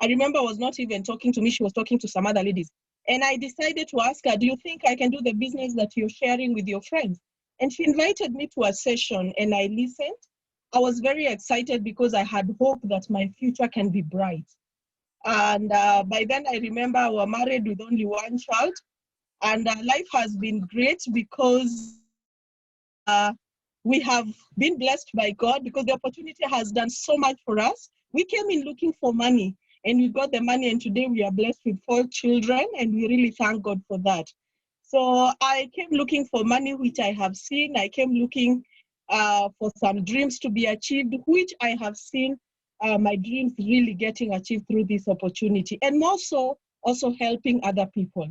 I remember was not even talking to me. She was talking to some other ladies. And I decided to ask her, do you think I can do the business that you're sharing with your friends? And she invited me to a session and I listened. I was very excited because I had hope that my future can be bright. And by then I remember I was married with only one child. And life has been great because we have been blessed by God because the opportunity has done so much for us. We came in looking for money and we got the money, and today we are blessed with 4 children, and we really thank God for that. So I came looking for money, which I have seen. I came looking for some dreams to be achieved, which I have seen my dreams really getting achieved through this opportunity, and also helping other people.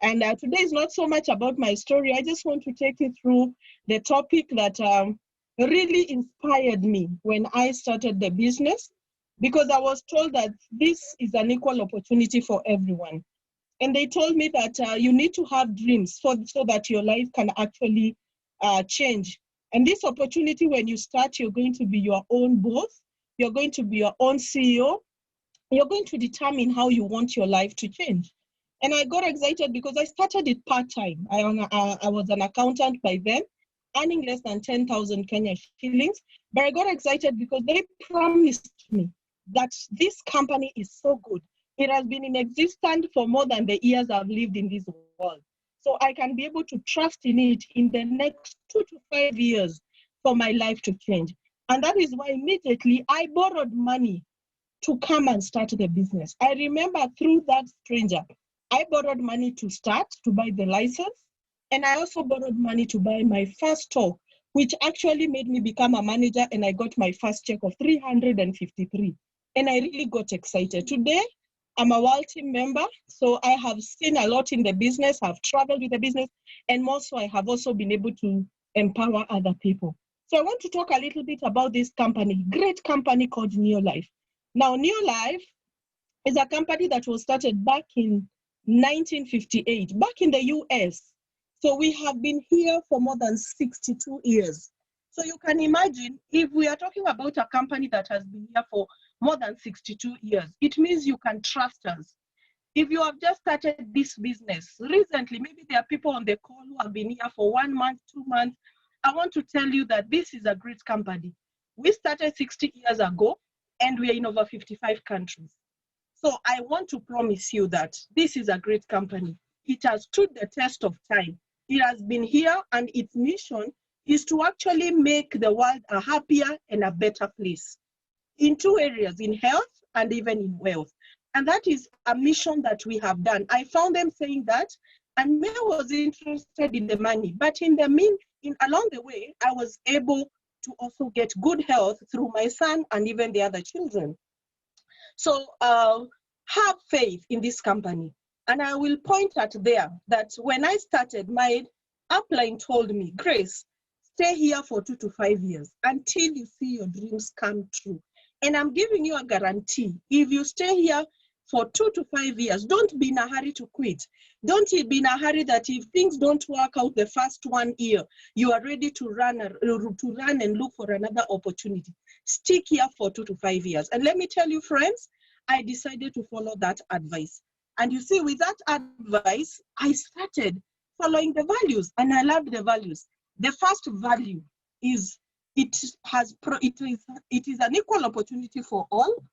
And today is not so much about my story. I just want to take you through the topic that really inspired me when I started the business, because I was told that this is an equal opportunity for everyone. And they told me that you need to have dreams so that your life can actually change. And this opportunity, when you start, you're going to be your own boss. You're going to be your own CEO. You're going to determine how you want your life to change. And I got excited because I started it part-time. I was an accountant by then, earning less than 10,000 Kenya shillings. But I got excited because they promised me that this company is so good. It has been in existence for more than the years I've lived in this world. So I can be able to trust in it in the next 2 to 5 years for my life to change. And that is why immediately I borrowed money to come and start the business. I remember through that stranger, I borrowed money to start, to buy the license. And I also borrowed money to buy my first store, which actually made me become a manager, and I got my first check of 353. And I really got excited. Today, I'm a world team member, so I have seen a lot in the business. I've traveled with the business, and more so I have also been able to empower other people. So I want to talk a little bit about this company, great company called Neolife. Now, Neolife is a company that was started back in 1958, back in the US. So we have been here for more than 62 years. So you can imagine, if we are talking about a company that has been here for more than 62 years, it means you can trust us. If you have just started this business recently, maybe there are people on the call who have been here for 1 month, 2 months. I want to tell you that this is a great company. We started 60 years ago, and we are in over 55 countries. So I want to promise you that this is a great company. It has stood the test of time. It has been here, and its mission is to actually make the world a happier and a better place in 2 areas, in health and even in wealth. And that is a mission that we have done. I found them saying that, and me was interested in the money, but along the way, I was able to also get good health through my son and even the other children. So have faith in this company. And I will point at there that when I started, my upline told me, Grace, stay here for 2 to 5 years until you see your dreams come true. And I'm giving you a guarantee. If you stay here for 2 to 5 years, don't be in a hurry to quit. Don't be in a hurry that if things don't work out the first 1 year, you are ready to run and look for another opportunity. Stick here for 2 to 5 years. And let me tell you, friends, I decided to follow that advice. And you see, with that advice, I started following the values, and I loved the values. The first value is it is an equal opportunity for all.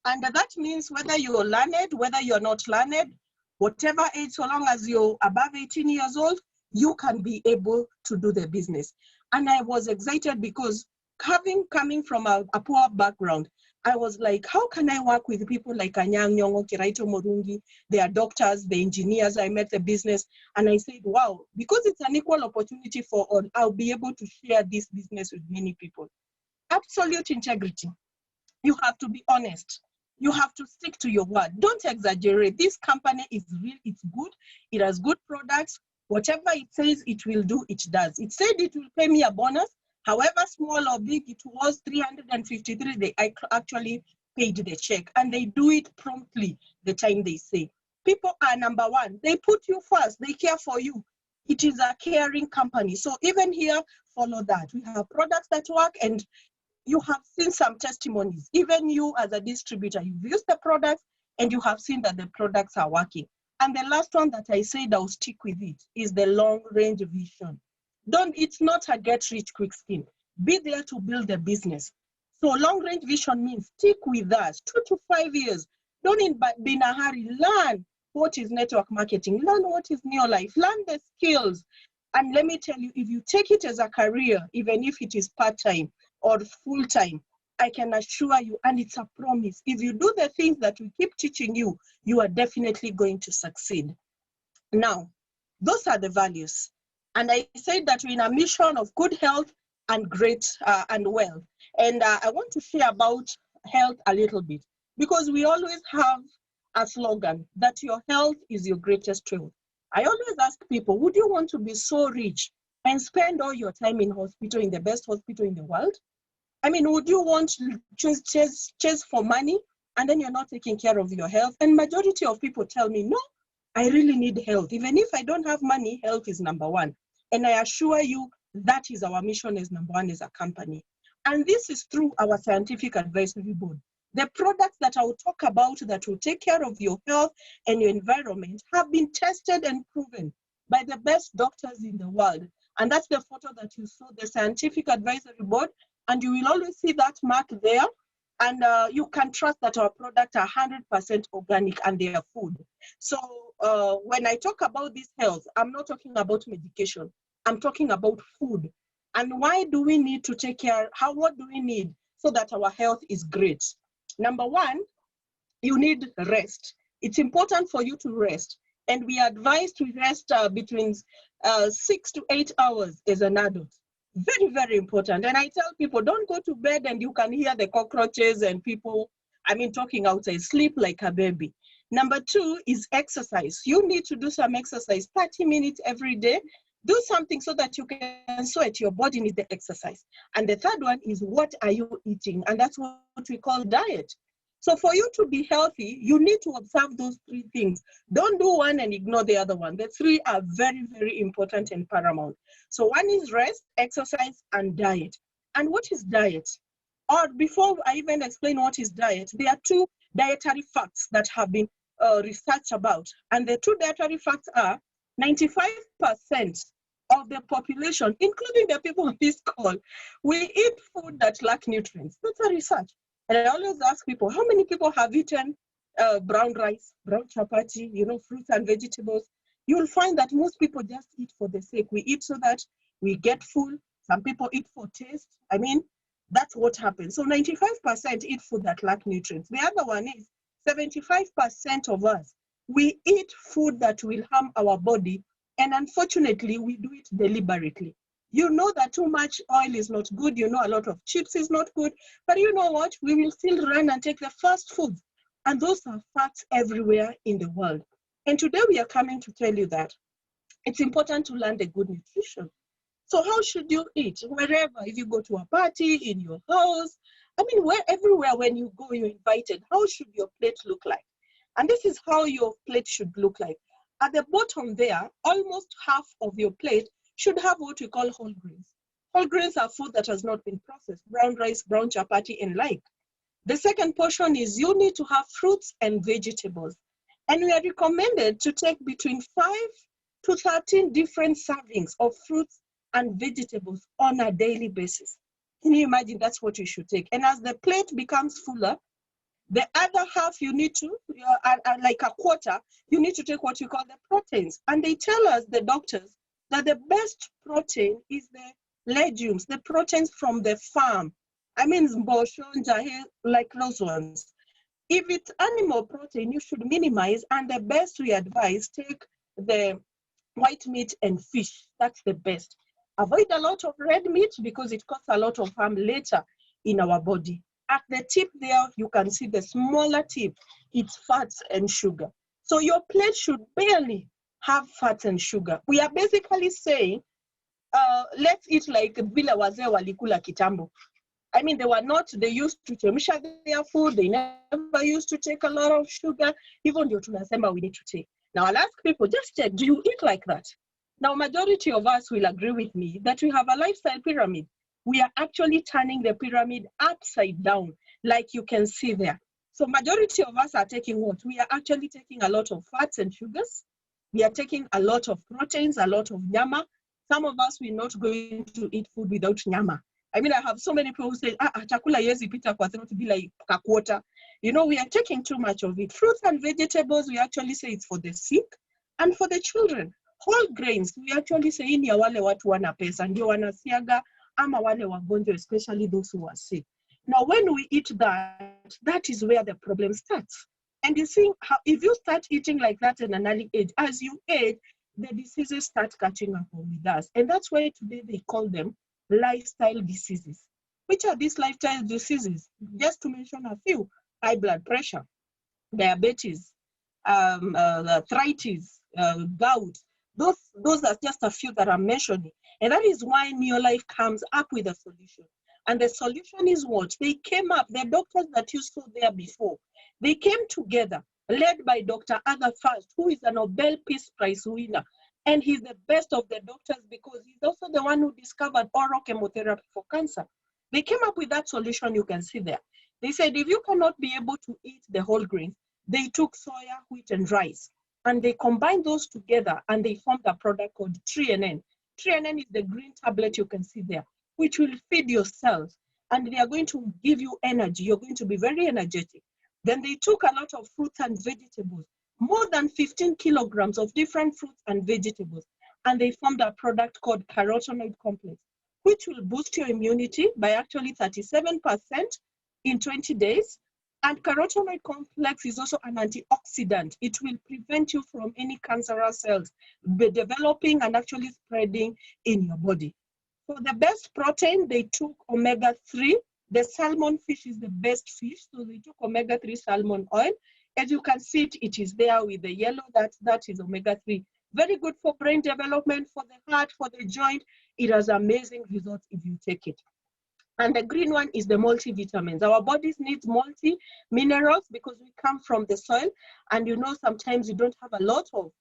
And that means whether you're learned, whether you're not learned, whatever age, so long as you're above 18 years old, you can be able to do the business. And I was excited because coming from a poor background, I was like, how can I work with people like Anyang Nyong'o, Kiraito Morungi? They are doctors, the engineers. I met the business, and I said, wow, because it's an equal opportunity for all, I'll be able to share this business with many people. Absolute integrity. You have to be honest. You have to stick to your word. Don't exaggerate. This company is real. It's good. It has good products. Whatever it says it will do, it does. It said it will pay me a bonus. However small or big it was, 353, they actually paid the check, and they do it promptly the time they say. People are number one. They put you first. They care for you. It is a caring company. So even here, follow that. We have products that work, and you have seen some testimonies. Even you as a distributor, you've used the products, and you have seen that the products are working. And the last one that I said I'll stick with it is the long-range vision. It's not a get-rich-quick scheme. Be there to build a business. So long-range vision means stick with us 2 to 5 years. Don't be in a hurry. Learn what is network marketing. Learn what is Neolife. Learn the skills. And let me tell you, if you take it as a career, even if it is part-time or full-time, I can assure you, and it's a promise, if you do the things that we keep teaching you, you are definitely going to succeed. Now, those are the values. And I said that we're in a mission of good health and great and wealth. And I want to share about health a little bit, because we always have a slogan that your health is your greatest wealth. I always ask people, would you want to be so rich and spend all your time in hospital, in the best hospital in the world? I mean, would you want to chase for money and then you're not taking care of your health? And majority of people tell me, no, I really need health. Even if I don't have money, health is number one. And I assure you, that is our mission as number one as a company. And this is through our scientific advisory board. The products that I will talk about that will take care of your health and your environment have been tested and proven by the best doctors in the world. And that's the photo that you saw, the scientific advisory board. And you will always see that mark there. And you can trust that our products are 100% organic and they are food. So when I talk about this health, I'm not talking about medication. I'm talking about food. And why do we need to take care? What do we need so that our health is great? Number one, you need rest. It's important for you to rest. And we advise to rest between 6 to 8 hours as an adult. Very, very important. And I tell people, don't go to bed and you can hear the cockroaches and people, talking outside. Sleep like a baby. Number two is exercise. You need to do some exercise, 30 minutes every day. Do something so that you can sweat. Your body needs the exercise. And the third one is, what are you eating? And that's what we call diet. So for you to be healthy, you need to observe those three things. Don't do one and ignore the other one. The three are very, very important and paramount. So one is rest, exercise, and diet. And what is diet? Or before I even explain what is diet, there are two dietary facts that have been researched about. And the two dietary facts are 95% of the population, including the people on this call, we eat food that lack nutrients. That's a research. And I always ask people, how many people have eaten brown rice, brown chapati, fruits and vegetables? You'll find that most people just eat for the sake. We eat so that we get full. Some people eat for taste. That's what happens. So 95% eat food that lack nutrients. The other one is 75% of us, we eat food that will harm our body. And unfortunately, we do it deliberately. You know that too much oil is not good. You know a lot of chips is not good. But you know what? We will still run and take the fast foods. And those are facts everywhere in the world. And today we are coming to tell you that it's important to learn the good nutrition. So how should you eat? Wherever, if you go to a party, in your house, everywhere when you go, you're invited. How should your plate look like? And this is how your plate should look like. At the bottom there, almost half of your plate should have what we call whole grains. Whole grains are food that has not been processed, brown rice, brown chapati, and like. The second portion is you need to have fruits and vegetables. And we are recommended to take between 5 to 13 different servings of fruits and vegetables on a daily basis. Can you imagine? That's what you should take. And as the plate becomes fuller, the other half you need to, like a quarter, you need to take what you call the proteins. And they tell us, the doctors, that the best protein is the legumes, the proteins from the farm. Like those ones. If it's animal protein, you should minimize, and the best we advise, take the white meat and fish. That's the best. Avoid a lot of red meat because it causes a lot of harm later in our body. At the tip there, you can see the smaller tip. It's fats and sugar. So your plate should barely have fats and sugar. We are basically saying, let's eat like vile wazee walikula kitambo. They used to chemsha their food. They never used to take a lot of sugar. Even though tunasema we need to take. Now I'll ask people, just check, do you eat like that? Now, majority of us will agree with me that we have a lifestyle pyramid. We are actually turning the pyramid upside down, like you can see there. So majority of us are taking what? We are actually taking a lot of fats and sugars. We are taking a lot of proteins, a lot of nyama. Some of us, we're not going to eat food without nyama. I mean, I have so many people who say, chakula yezi pita kwa throat bila kakwota. You know, we are taking too much of it. Fruits and vegetables, we actually say it's for the sick and for the children. Whole grains, we actually say ini ya wale watu wana pesa, ndio wanasiaga ama wale wagonjwa, especially those who are sick. Now, when we eat that, that is where the problem starts. And you see, how, if you start eating like that at an early age, as you age, the diseases start catching up with us. And that's why today they call them lifestyle diseases. Which are these lifestyle diseases? Just to mention a few: high blood pressure, diabetes, arthritis, gout. Those are just a few that I'm mentioning. And that is why Neolife comes up with a solution. And the solution is what? They came up, the doctors that you saw there before, they came together, led by Dr. Aga Fast, who is a Nobel Peace Prize winner. And he's the best of the doctors because he's also the one who discovered oral chemotherapy for cancer. They came up with that solution you can see there. They said, if you cannot be able to eat the whole grains, they took soya, wheat, and rice, and they combined those together, and they formed a product called TNN. TNN is the green tablet you can see there, which will feed your cells, and they are going to give you energy. You're going to be very energetic. Then they took a lot of fruits and vegetables, more than 15 kilograms of different fruits and vegetables, and they formed a product called carotenoid complex, which will boost your immunity by actually 37% in 20 days. And carotenoid complex is also an antioxidant. It will prevent you from any cancerous cells developing and actually spreading in your body. For the best protein, they took omega-3. The salmon fish is the best fish, so they took omega-3 salmon oil. As you can see, it is there with the yellow, that is omega-3. Very good for brain development, for the heart, for the joint. It has amazing results if you take it. And the green one is the multivitamins. Our bodies need multi-minerals because we come from the soil, and you know sometimes you don't have a lot of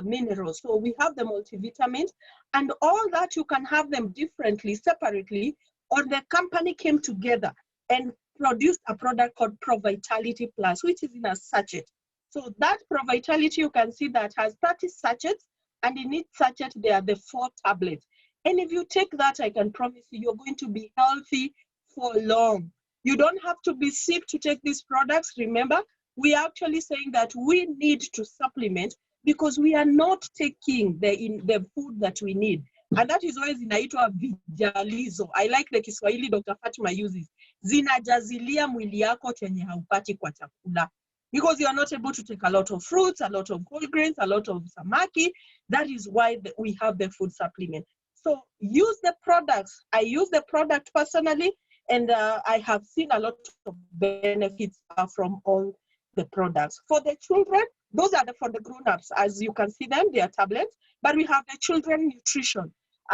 minerals. So we have the multivitamins, and all that you can have them differently, separately, or the company came together and produced a product called Pro Vitality Plus, which is in a sachet. So that Pro Vitality, you can see that has 30 sachets, and in each sachet there are the 4 tablets. And if you take that, I can promise you, you're going to be healthy for long. You don't have to be sick to take these products. Remember, we are actually saying that we need to supplement because we are not taking the food that we need. And that is why zinaitwa vijalizo. I like the Kiswahili Dr. Fatima uses. Zinajazilia mwili yako chenye haupati kwa chakula. Because you are not able to take a lot of fruits, a lot of whole grains, a lot of samaki. That is why we have the food supplement. So use the products. I use the product personally, and I have seen a lot of benefits from all the products. For the children, those are for the grown-ups. As you can see them, they are tablets, but we have the children nutrition.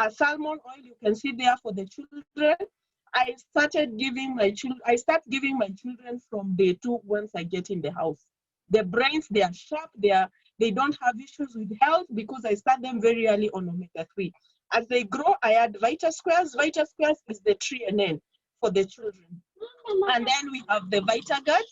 Salmon oil, you can see there for the children. I start giving my children from day 2 once I get in the house. Their brains, they are sharp, they don't have issues with health because I start them very early on omega-3. As they grow, I add Vita Squares. Vita Squares is the TNN for the children. And then we have the Vita Guard.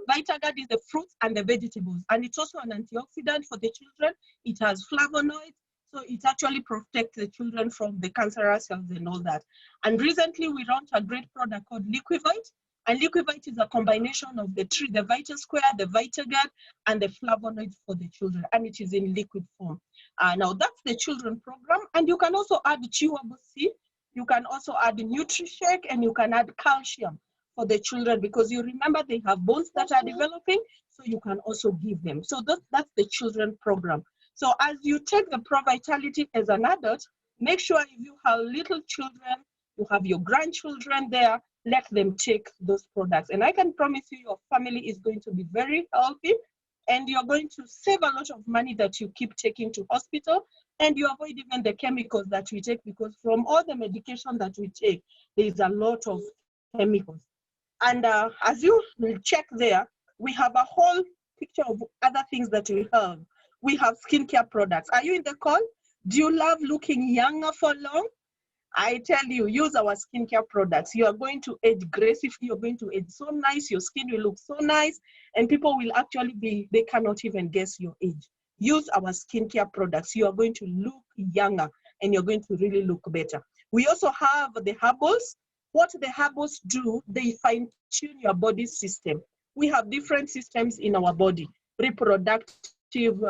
Vita Guard is the fruits and the vegetables. And it's also an antioxidant for the children. It has flavonoids. So it actually protects the children from the cancerous cells and all that. And recently we launched a great product called Liquivite. And Liquivite is a combination of the Vita Square, the Vita Guard, and the flavonoids for the children. And it is in liquid form. Now that's the children program. And you can also add chewable seed. You can also add NutriShake, and you can add calcium for the children because you remember they have bones that are developing. So you can also give them. So that's the children program. So as you take the Pro Vitality as an adult, make sure if you have little children, you have your grandchildren there, let them take those products. And I can promise you your family is going to be very healthy, and you're going to save a lot of money that you keep taking to hospital, and you avoid even the chemicals that we take because from all the medication that we take, there's a lot of chemicals. And as you will check there, we have a whole picture of other things that we have. We have skincare products. Are you in the call? Do you love looking younger for long? I tell you, use our skincare products. You are going to age gracefully. You're going to age so nice. Your skin will look so nice. And people will actually they cannot even guess your age. Use our skincare products. You are going to look younger and you're going to really look better. We also have the herbals. What the herbals do, they fine-tune your body system. We have different systems in our body, reproductive,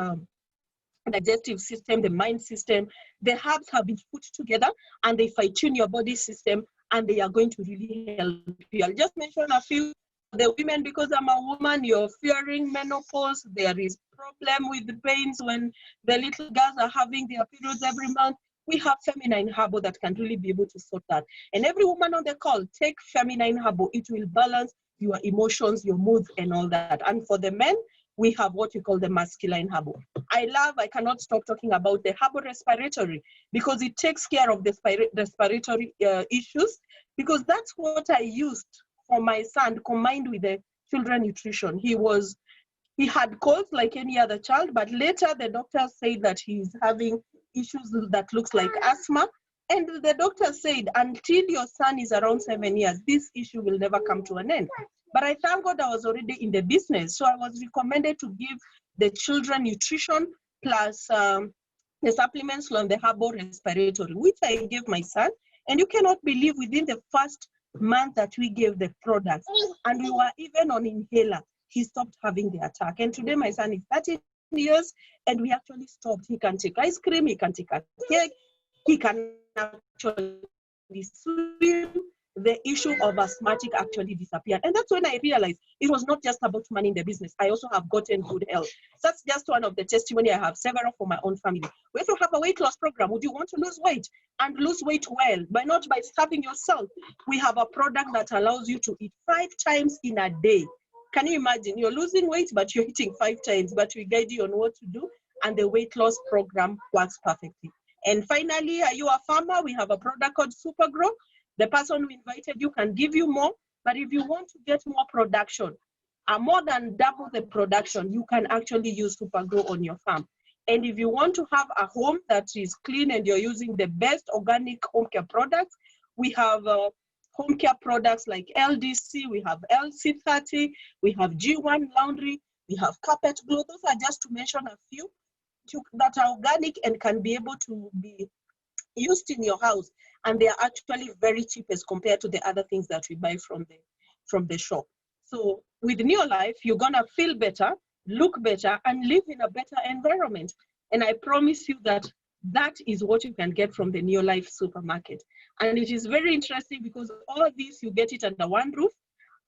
digestive system, the mind system. The herbs have been put together and they fine-tune your body system and they are going to really help you. I'll just mention a few. The women, because I'm a woman, you're fearing menopause. There is problem with the pains when the little girls are having their periods every month. We have feminine herbal that can really be able to sort that. And every woman on the call, take feminine herbal. It will balance your emotions, your moods, and all that. And for the men, we have what we call the masculine herbal. I cannot stop talking about the herbal respiratory because it takes care of the respiratory issues, because that's what I used for my son combined with the children nutrition. He had colds like any other child, but later the doctor said that he's having issues that looks like asthma. And the doctor said, until your son is around 7 years, this issue will never come to an end. But I thank God I was already in the business. So I was recommended to give the children nutrition plus the supplements from the herbal respiratory, which I gave my son. And you cannot believe within the first month that we gave the products, and we were even on inhaler, he stopped having the attack. And today my son is 13 years and we actually stopped. He can take ice cream, he can take a cake, he can actually swim. The issue of asthmatic actually disappeared. And that's when I realized it was not just about money in the business. I also have gotten good health. That's just one of the testimony. I have several for my own family. We also have a weight loss program. Would you want to lose weight and lose weight well, not by starving yourself? We have a product that allows you to eat 5 times in a day. Can you imagine? You're losing weight, but you're eating 5 times, but we guide you on what to do. And the weight loss program works perfectly. And finally, are you a farmer? We have a product called Super Grow. The person who invited you can give you more, but if you want to get more production, more than double the production, you can actually use Super Grow on your farm. And if you want to have a home that is clean and you're using the best organic home care products, we have home care products like LDC, we have LC30, we have G1 Laundry, we have Carpet Glow. Those are just to mention a few that are organic and can be able to be used in your house, and they are actually very cheap as compared to the other things that we buy from the shop. So with Neolife, you're gonna feel better, look better, and live in a better environment. And I promise you that that is what you can get from the Neolife supermarket. And it is very interesting because all of these, you get it under one roof,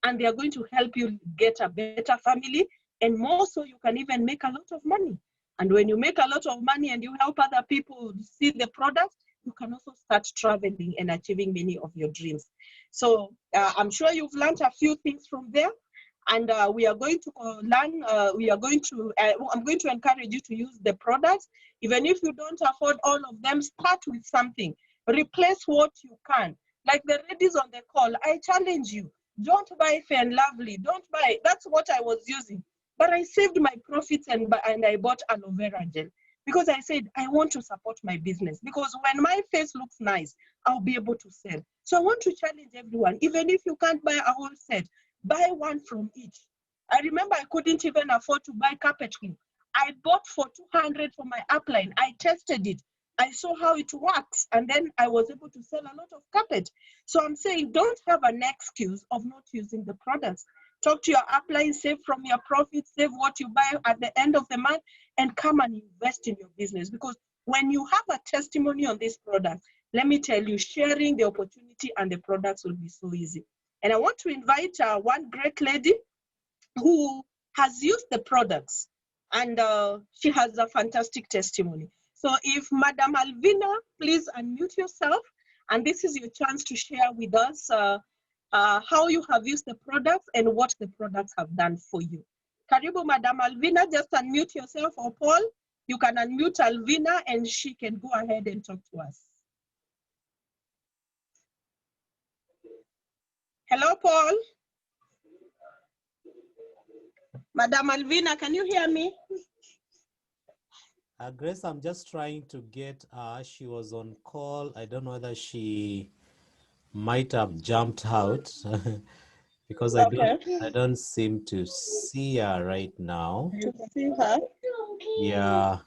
and they are going to help you get a better family, and more so you can even make a lot of money. And when you make a lot of money and you help other people see the product, you can also start traveling and achieving many of your dreams. So I'm sure you've learned a few things from there. And we are going to learn, I'm going to encourage you to use the products. Even if you don't afford all of them, start with something. Replace what you can. Like the ladies on the call, I challenge you. Don't buy Fair and Lovely. Don't buy. That's what I was using. But I saved my profits and I bought aloe vera gel. Because I said, I want to support my business. Because when my face looks nice, I'll be able to sell. So I want to challenge everyone. Even if you can't buy a whole set, buy one from each. I remember I couldn't even afford to buy carpet clean. I bought for 200 for my upline. I tested it. I saw how it works. And then I was able to sell a lot of carpet. So I'm saying, don't have an excuse of not using the products. Talk to your upline, save from your profits, save what you buy at the end of the month, and come and invest in your business. Because when you have a testimony on this product, let me tell you, sharing the opportunity and the products will be so easy. And I want to invite one great lady who has used the products, and she has a fantastic testimony. So if Madam Alvina, please unmute yourself, and this is your chance to share with us how you have used the products and what the products have done for you. Karibu, Madam Alvina, just unmute yourself, or Paul, you can unmute Alvina and she can go ahead and talk to us. Hello, Paul. Madam Alvina, can you hear me? Grace, I'm just trying to get she was on call. I don't know whether she might have jumped out because Okay. I don't seem to see her right now. To see her. Yeah.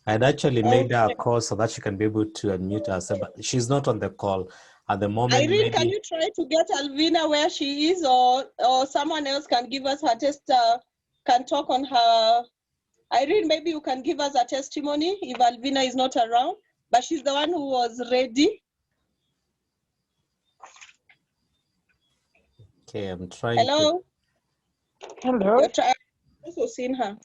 I'd actually made her a Okay. call so that she can be able to unmute herself, but she's not on the call at the moment. Irene, can Maybe you try to get Alvina where she is, or someone else can give us her can talk on her. Irene, maybe you can give us a testimony if Alvina is not around, but she's the one who was ready. okay, I'm trying to. Hello? Hello. You're trying also seen her.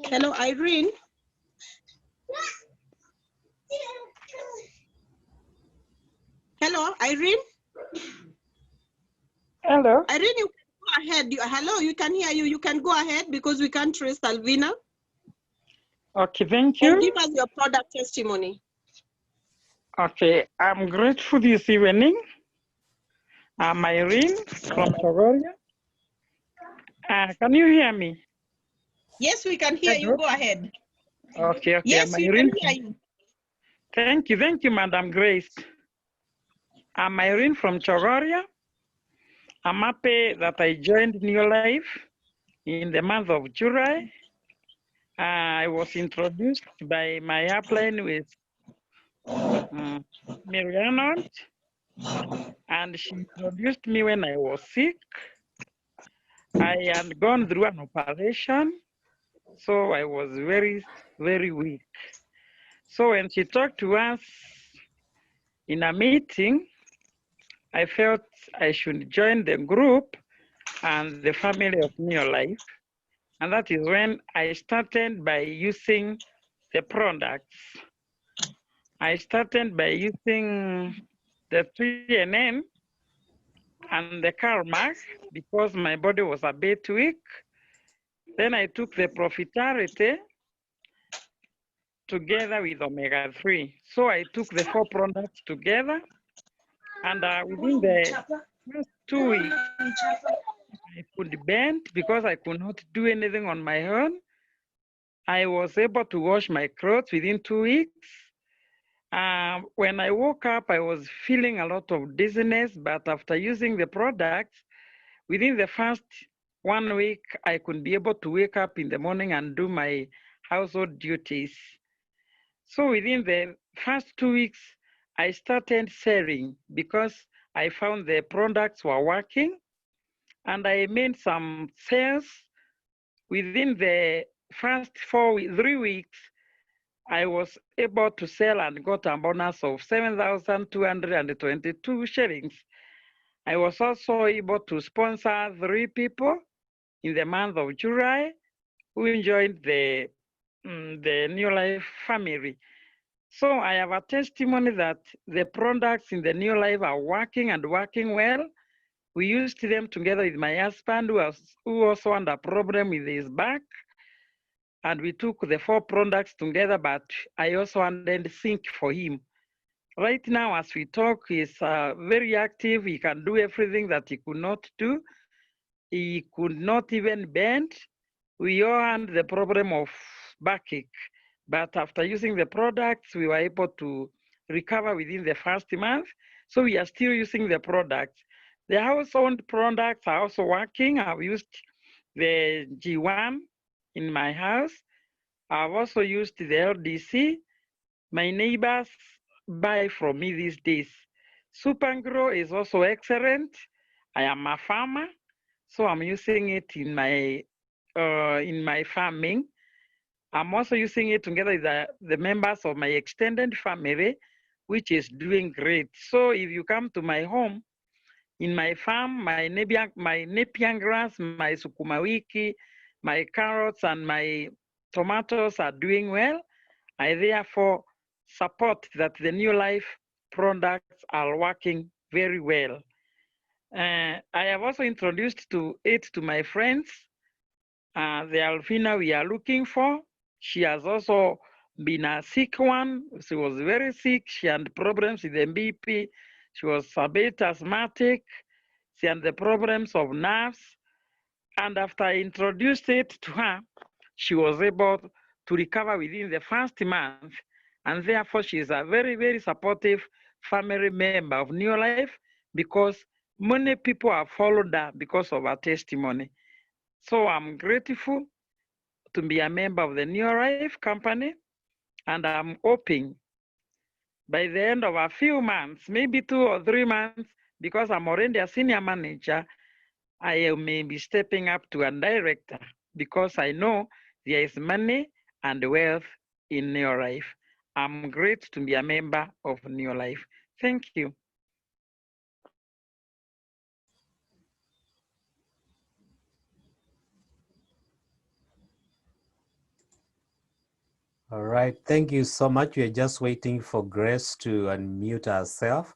Hello, Irene. Hello, Irene. Hello. Irene, you can go ahead. Hello, you can hear you. You can go ahead because we can't trace Alvina. Okay, thank And you. give us your product testimony. Okay, I'm grateful this evening. I'm Irene from Togoria. Can you hear me? Yes, we can hear you. Hello. Go ahead. Okay, Yes, I'm we can Irene. hear you. Thank you, Madam Grace. I'm Irene from Chogoria. I'm happy that I joined New Life in the month of July. I was introduced by my upline with Miriam, and she introduced me when I was sick. I had gone through an operation, so I was very, very weak. So when she talked to us in a meeting, I felt I should join the group and the family of New Life. And that is when I started by using the products. I started by using the 3NN and the Carmack because my body was a bit weak. Then I took the Profitarity together with omega-3. So I took the 4 products together, and within the first 2 weeks, I could bend because I could not do anything on my own. I was able to wash my clothes within 2 weeks. When I woke up, I was feeling a lot of dizziness, but after using the products, within the first 1 week, I could be able to wake up in the morning and do my household duties. So within the first 2 weeks, I started selling because I found the products were working, and I made some sales. Within the first 3 weeks, I was able to sell and got a bonus of 7,222 shillings. I was also able to sponsor 3 people in the month of July who joined the New Life family. So I have a testimony that the products in the New Life are working and working well. We used them together with my husband who also had a problem with his back. And we took the 4 products together, but I also wanted zinc for him. Right now, as we talk, he's very active. He can do everything that he could not do. He could not even bend. We all had the problem of backache, but after using the products, we were able to recover within the first month. So we are still using the products. The household products are also working. I've used the G1 in my house. I've also used the LDC. My neighbors buy from me these days. Supergrow is also excellent. I am a farmer, so I'm using it in my farming. I'm also using it together with the members of my extended family, which is doing great. So if you come to my home, in my farm, my Nepian grass, my sukuma wiki, my carrots, and my tomatoes are doing well. I therefore support that the New Life products are working very well. I have also introduced it to my friends. The Alvina we are looking for, she has also been a sick one. She was very sick. She had problems with the BP. She was a bit asthmatic. She had the problems of nerves. And after I introduced it to her, she was able to recover within the first month. And therefore, she is a very, very supportive family member of New Life because many people have followed her because of her testimony. So I'm grateful to be a member of the New Life company, and I'm hoping by the end of a few months, maybe 2 or 3 months, because I'm already a senior manager, I may be stepping up to a director because I know there is money and wealth in New Life. I'm great to be a member of New Life. Thank you. All right, thank you so much. We're just waiting for Grace to unmute herself.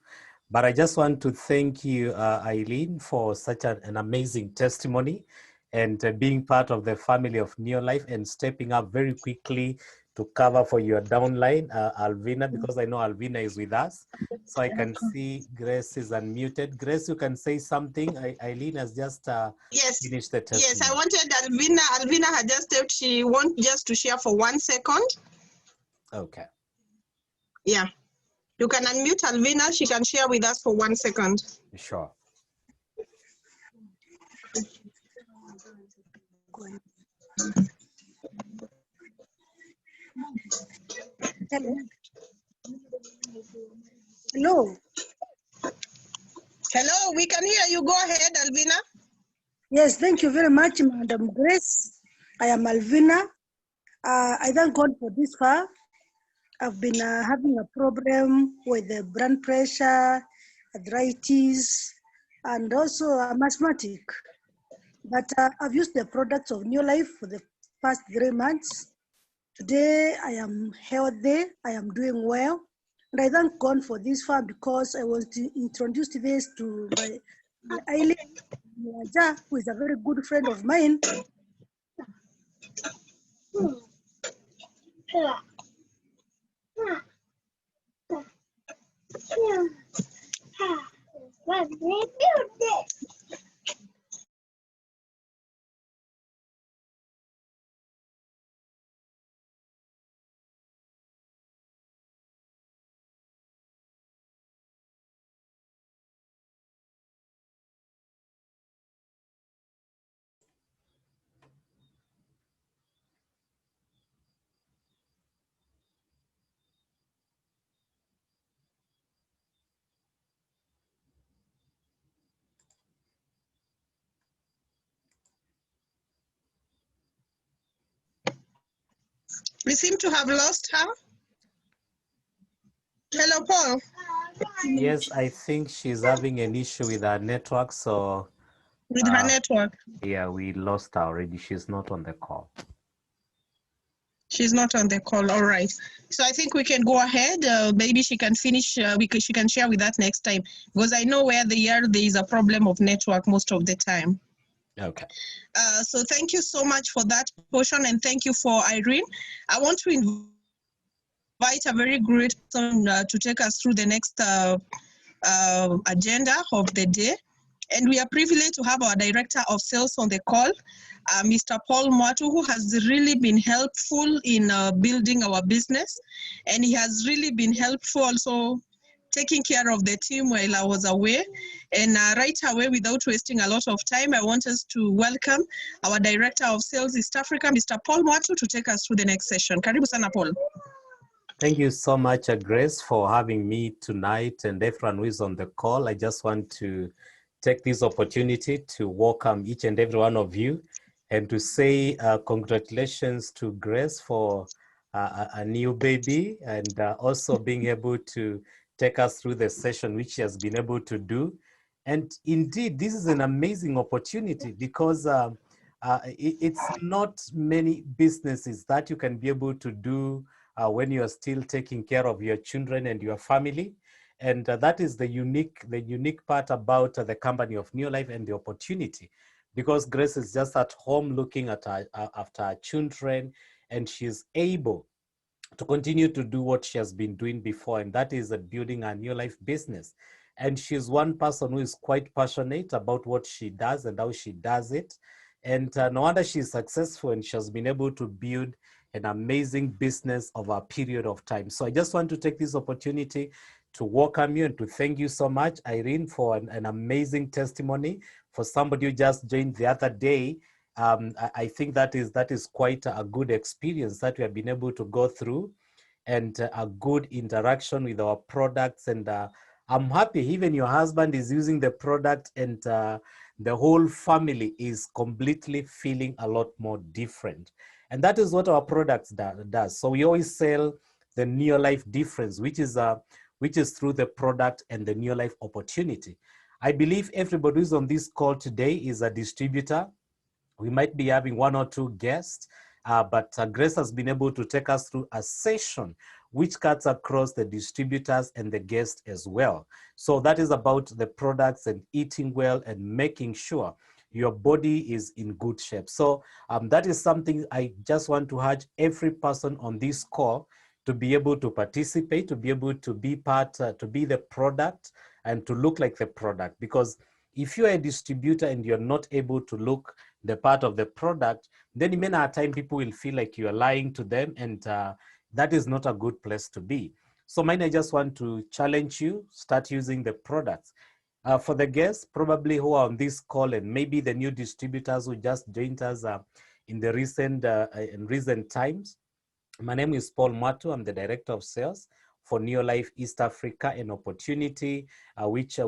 But I just want to thank you, Eileen, for such an amazing testimony and being part of the family of Neolife and stepping up very quickly to cover for your downline, Alvina, because I know Alvina is with us. So I can see Grace is unmuted. Grace, you can say something. Eileen has just Yes. finished the testimony. Yes, I wanted Alvina. Alvina had just said she wants just to share for 1 second. Okay. Yeah. You can unmute Alvina. She can share with us for 1 second. Sure. Hello. Hello. Hello, we can hear you. Go ahead, Alvina. Yes, thank you very much, Madam Grace. I am Alvina. I thank God for this far. I've been having a problem with the blood pressure, arthritis, and also I'm asthmatic. But I've used the products of New Life for the past 3 months. Today I am healthy, I am doing well. And I thank God for this far because I was introduced this to my Eileen Ngatia, who is a very good friend of mine. We seem to have lost her. Hello, Paul. Yes, I think she's having an issue with her network, so With her network. yeah, we lost her already. She's not on the call. She's not on the call. All right. So I think we can go ahead. Maybe she can finish. She can share with us next time because I know where they are. There is a problem of network most of the time. Okay. So thank you so much for that portion, and thank you for Irene. I want to invite a very great person to take us through the next agenda of the day. And we are privileged to have our Director of Sales on the call, Mr. Paul Mwatu, who has really been helpful in building our business. And he has really been helpful also taking care of the team while I was away. And right away, without wasting a lot of time, I want us to welcome our Director of Sales East Africa, Mr. Paul Mwatu, to take us through the next session. Karibu sana, Paul. Thank you so much, Grace, for having me tonight and everyone who is on the call. I just want to take this opportunity to welcome each and every one of you and to say congratulations to Grace for a new baby and also being able to take us through the session, which she has been able to do. And indeed, this is an amazing opportunity because it's not many businesses that you can be able to do when you are still taking care of your children and your family. And that is the unique part about the company of New Life and the opportunity, because Grace is just at home looking at after her children, and she's able to continue to do what she has been doing before, and that is building a New Life business. And she's one person who is quite passionate about what she does and how she does it. And no wonder she's successful, and she has been able to build an amazing business over a period of time. So I just want to take this opportunity to welcome you and to thank you so much, Irene, for an amazing testimony. For somebody who just joined the other day, I think that is quite a good experience that we have been able to go through, and a good interaction with our products. And I'm happy even your husband is using the product, and the whole family is completely feeling a lot more different. And that is what our products does. So we always sell the Neo Life difference, which is through the product and the Neo Life opportunity. I believe everybody who's on this call today is a distributor. We might be having one or two guests, but Grace has been able to take us through a session which cuts across the distributors and the guests as well. So that is about the products and eating well and making sure your body is in good shape. So that is something I just want to urge every person on this call to be able to participate, to be able to be part, to be the product and to look like the product. Because if you're a distributor and you're not able to look the part of the product, then many a time people will feel like you are lying to them, and that is not a good place to be. So mine, I just want to challenge you, start using the products. For the guests probably who are on this call, and maybe the new distributors who just joined us in recent times, my name is Paul Matu. I'm the Director of Sales for Neo Life East Africa, an opportunity which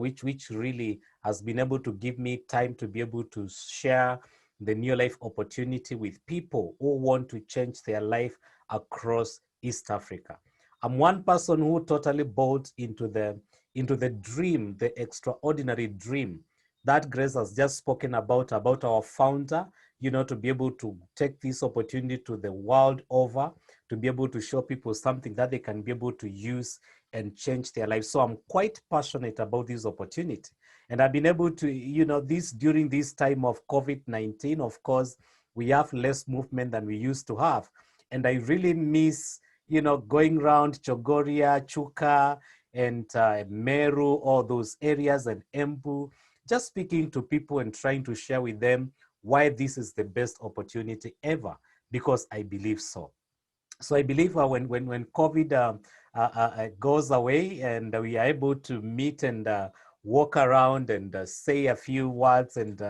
really has been able to give me time to be able to share the Neo Life opportunity with people who want to change their life across East Africa. I'm one person who totally bought into the dream, the extraordinary dream that Grace has just spoken about our founder, to be able to take this opportunity to the world over, to be able to show people something that they can be able to use and change their lives. So I'm quite passionate about this opportunity. And I've been able to, during this time of COVID-19, of course, we have less movement than we used to have. And I really miss, going around Chogoria, Chuka, and Meru, all those areas, and Embu, just speaking to people and trying to share with them why this is the best opportunity ever, because I believe so. So I believe when COVID goes away and we are able to meet and walk around and say a few words and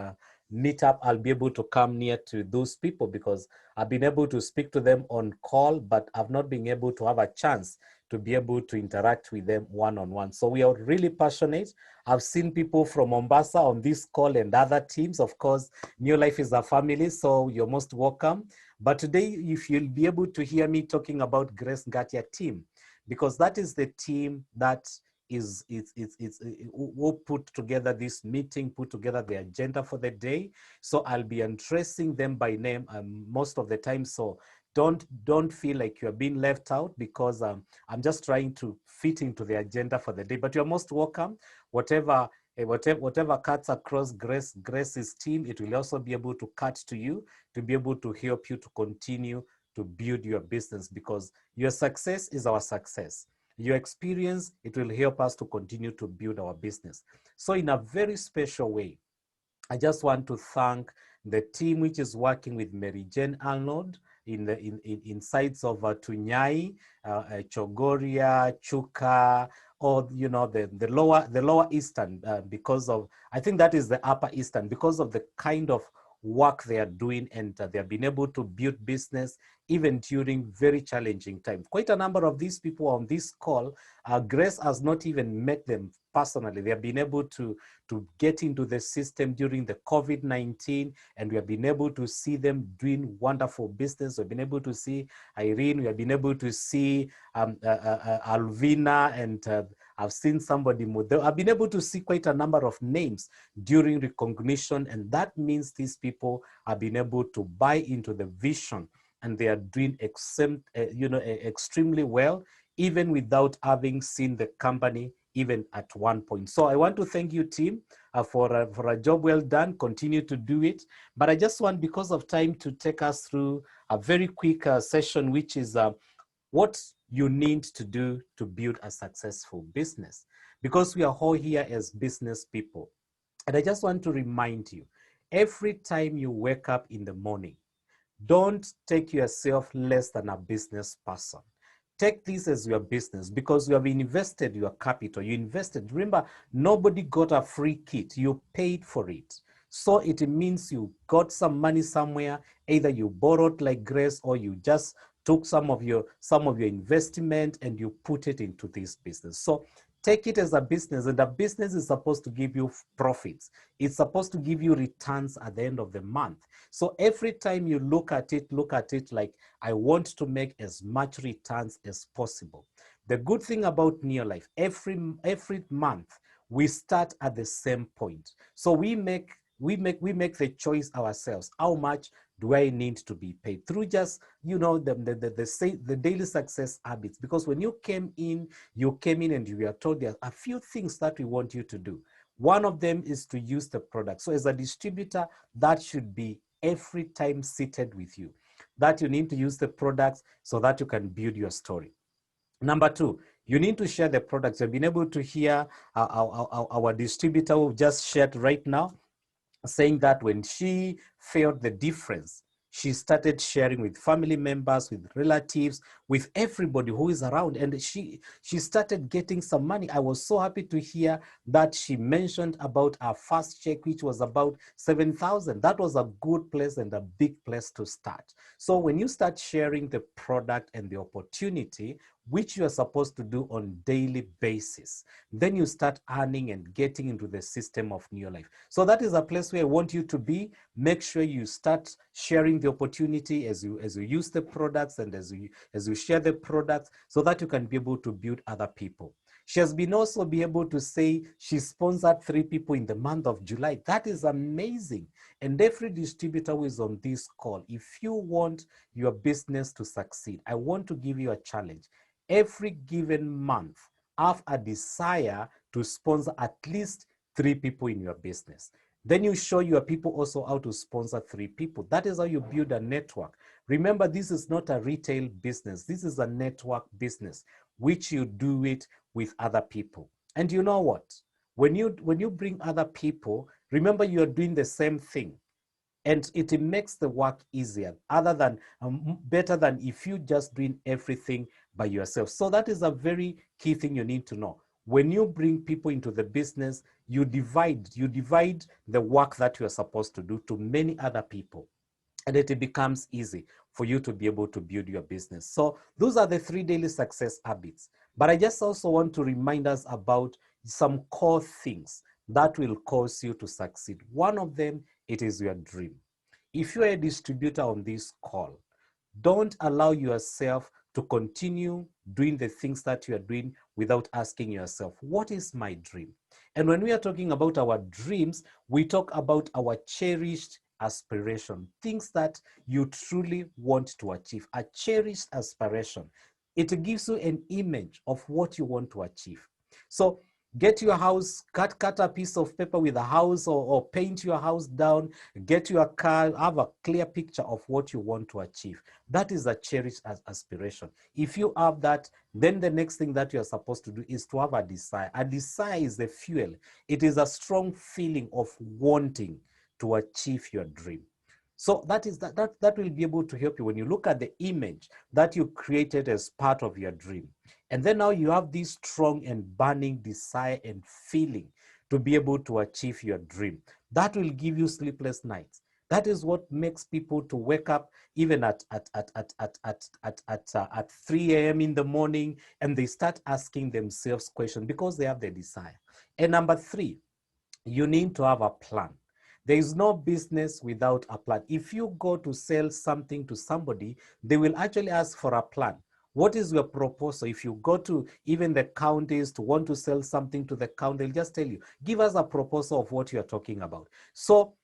meet up, I'll be able to come near to those people, because I've been able to speak to them on call, but I've not been able to have a chance to be able to interact with them one-on-one. So we are really passionate. I've seen people from Mombasa on this call and other teams. Of course, New Life is a family, so you're most welcome. But today, if you'll be able to hear me talking about Grace Ngatia team, because that is the team that who put together this meeting, put together the agenda for the day. So I'll be addressing them by name most of the time. So don't feel like you're being left out, because I'm just trying to fit into the agenda for the day. But you're most welcome. Whatever cuts across Grace's team, it will also be able to cut to you, to be able to help you to continue to build your business, because your success is our success. Your experience, it will help us to continue to build our business. So in a very special way, I just want to thank the team which is working with Mary Jane Arnold in sites of Tunyai, Chogoria, Chuka, or the lower eastern, because of, I think that is the upper eastern, because of the kind of work they are doing, and they have been able to build business even during very challenging times. Quite a number of these people on this call, Grace has not even met them personally. They have been able to get into the system during the COVID-19, and we have been able to see them doing wonderful business. We've been able to see Irene, we have been able to see Alvina, and I've seen somebody more. I've been able to see quite a number of names during recognition, and that means these people have been able to buy into the vision, and they are doing extremely well, even without having seen the company even at one point. So I want to thank you, team, for a job well done. Continue to do it. But I just want, because of time, to take us through a very quick session, which is what you need to do to build a successful business, because we are all here as business people. And I just want to remind you, Every time you wake up in the morning, don't take yourself less than a business person. Take this as your business because you have invested your capital. You invested. Remember, nobody got a free kit. You paid for it. So it means you got some money somewhere. Either you borrowed like Grace, or you just took some of your investment and you put it into this business. So take it as a business, and a business is supposed to give you profits. It's supposed to give you returns at the end of the month. So every time you look at it like, I want to make as much returns as possible. The good thing about Neolife, every month we start at the same point. So we make the choice ourselves. How much do I need to be paid? Through just, the daily success habits. Because when you came in and you were told there are a few things that we want you to do. One of them is to use the product. So as a distributor, that should be every time seated with you, that you need to use the products so that you can build your story. Number two, you need to share the products. You've been able to hear our distributor who just shared right now, saying that when she felt the difference, she started sharing with family members, with relatives, with everybody who is around, and she started getting some money. I was so happy to hear that she mentioned about our first check, which was about 7,000. That was a good place and a big place to start. So when you start sharing the product and the opportunity, which you are supposed to do on daily basis, then you start earning and getting into the system of Neolife. So that is a place where I want you to be. Make sure you start sharing the opportunity as you use the products and as you share the products, so that you can be able to build other people. She has been also be able to say she sponsored 3 people in the month of July. That is amazing. And every distributor who is on this call, if you want your business to succeed, I want to give you a challenge. Every given month, have a desire to sponsor at least 3 people in your business. Then you show your people also how to sponsor 3 people. That is how you build a network. Remember, this is not a retail business. This is a network business, which you do it with other people. And you know what? When you bring other people, remember you are doing the same thing. And it makes the work easier, better than if you just doing everything by yourself. So that is a very key thing you need to know. When you bring people into the business, you divide the work that you are supposed to do to many other people. And it becomes easy for you to be able to build your business. So those are the 3 daily success habits. But I just also want to remind us about some core things that will cause you to succeed. One of them, it is your dream. If you're a distributor on this call, don't allow yourself to continue doing the things that you are doing without asking yourself, what is my dream? And when we are talking about our dreams, we talk about our cherished aspiration, things that you truly want to achieve, a cherished aspiration. It gives you an image of what you want to achieve. So get your house, cut a piece of paper with a house, or paint your house down, get your car, have a clear picture of what you want to achieve. That is a cherished aspiration. If you have that, then the next thing that you're supposed to do is to have a desire. A desire is the fuel. It is a strong feeling of wanting to achieve your dream. So that will be able to help you when you look at the image that you created as part of your dream. And then now you have this strong and burning desire and feeling to be able to achieve your dream. That will give you sleepless nights. That is what makes people to wake up even at 3 a.m. in the morning, and they start asking themselves questions because they have the desire. And number 3, you need to have a plan. There is no business without a plan. If you go to sell something to somebody, they will actually ask for a plan. What is your proposal? If you go to even the counties to want to sell something to the county, they'll just tell you, give us a proposal of what you're talking about. So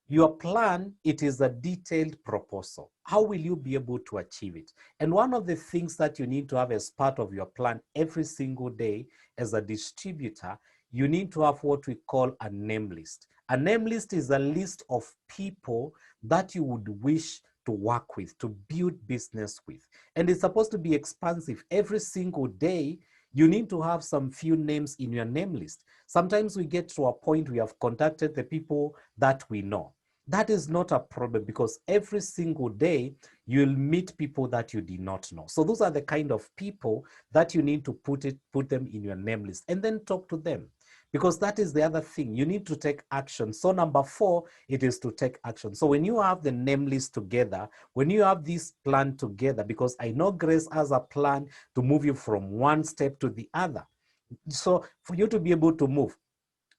your plan, it is a detailed proposal. How will you be able to achieve it? And one of the things that you need to have as part of your plan every single day as a distributor, you need to have what we call a name list. A name list is a list of people that you would wish to work with, to build business with. And it's supposed to be expansive. Every single day, you need to have some few names in your name list. Sometimes we get to a point we have contacted the people that we know. That is not a problem, because every single day you'll meet people that you did not know. So those are the kind of people that you need to put them in your name list and then talk to them, because that is the other thing. You need to take action. So number 4, it is to take action. So when you have the name list together, when you have this plan together, because I know Grace has a plan to move you from one step to the other. So for you to be able to move,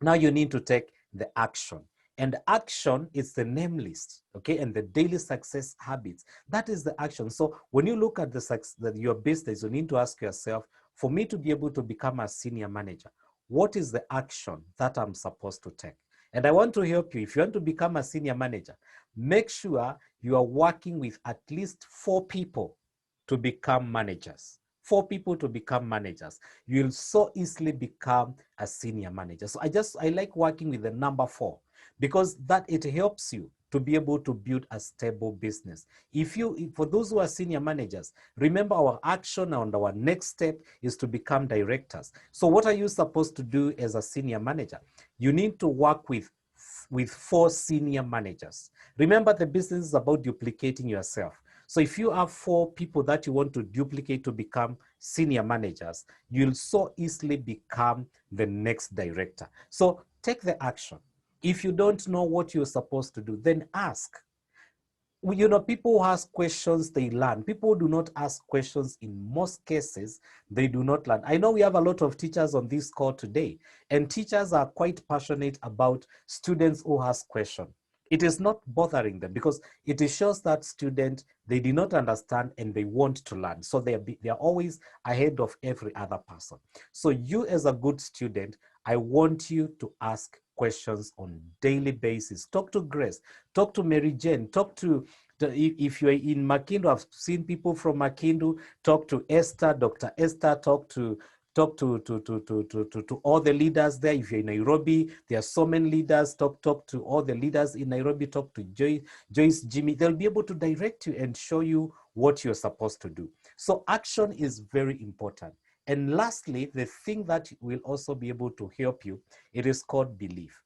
now you need to take the action. And action is the name list, okay? And the daily success habits. That is the action. So when you look at your business, you need to ask yourself, for me to be able to become a senior manager, what is the action that I'm supposed to take? And I want to help you. If you want to become a senior manager, make sure you are working with at least 4 people to become managers. 4 people to become managers. You'll so easily become a senior manager. So I like working with the number 4, because that it helps you to be able to build a stable business. For those who are senior managers, remember our action and our next step is to become directors. So what are you supposed to do as a senior manager? You need to work with 4 senior managers. Remember, the business is about duplicating yourself. So if you have 4 people that you want to duplicate to become senior managers, you'll so easily become the next director. So take the action. If you don't know what you're supposed to do, then ask. People who ask questions, they learn. People who do not ask questions, in most cases, they do not learn. I know we have a lot of teachers on this call today, and teachers are quite passionate about students who ask questions. It is not bothering them, because it shows that student, they do not understand and they want to learn. So they are always ahead of every other person. So you, as a good student, I want you to ask questions on daily basis. Talk to Grace, talk to Mary Jane, if you're in Makindu, I've seen people from Makindu, talk to Esther, Dr. Esther, talk to all the leaders there. If you're in Nairobi, there are so many leaders. Talk to all the leaders in Nairobi. Talk to Joyce, Jimmy. They'll be able to direct you and show you what you're supposed to do. So action is very important. And lastly, the thing that will also be able to help you, it is called belief.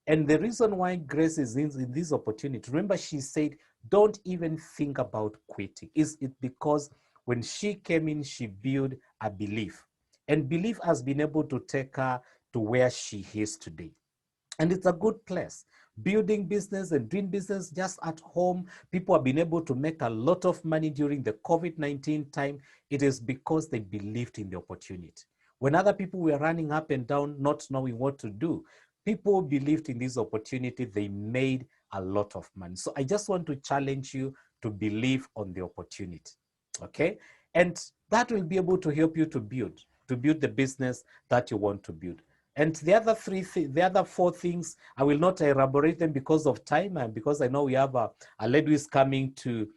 And the reason why Grace is in this opportunity, remember she said, don't even think about quitting. Is it because when she came in, she built a belief. And belief has been able to take her to where she is today. And it's a good place. Building business and doing business just at home. People have been able to make a lot of money during the COVID-19 time. It is because they believed in the opportunity. When other people were running up and down, not knowing what to do, people believed in this opportunity. They made a lot of money. So I just want to challenge you to believe on the opportunity. Okay? And that will be able to help you to build the business that you want to build. And the other 4 things, I will not elaborate them because of time, and because I know we have a lady who is coming to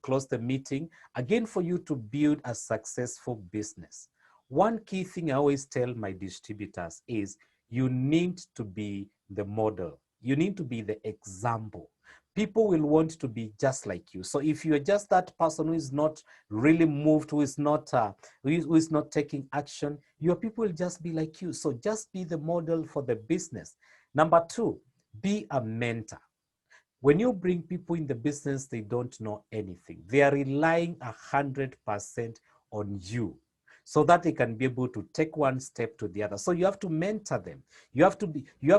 close the meeting. Again, for you to build a successful business, one key thing I always tell my distributors is you need to be the model. You need to be the example. People will want to be just like you. So if you're just that person who is not really moved, who is not taking action, your people will just be like you. So just be the model for the business. Number 2, be a mentor. When you bring people in the business, they don't know anything. They are relying 100% on you, so that they can be able to take one step to the other. So you have to mentor them. You have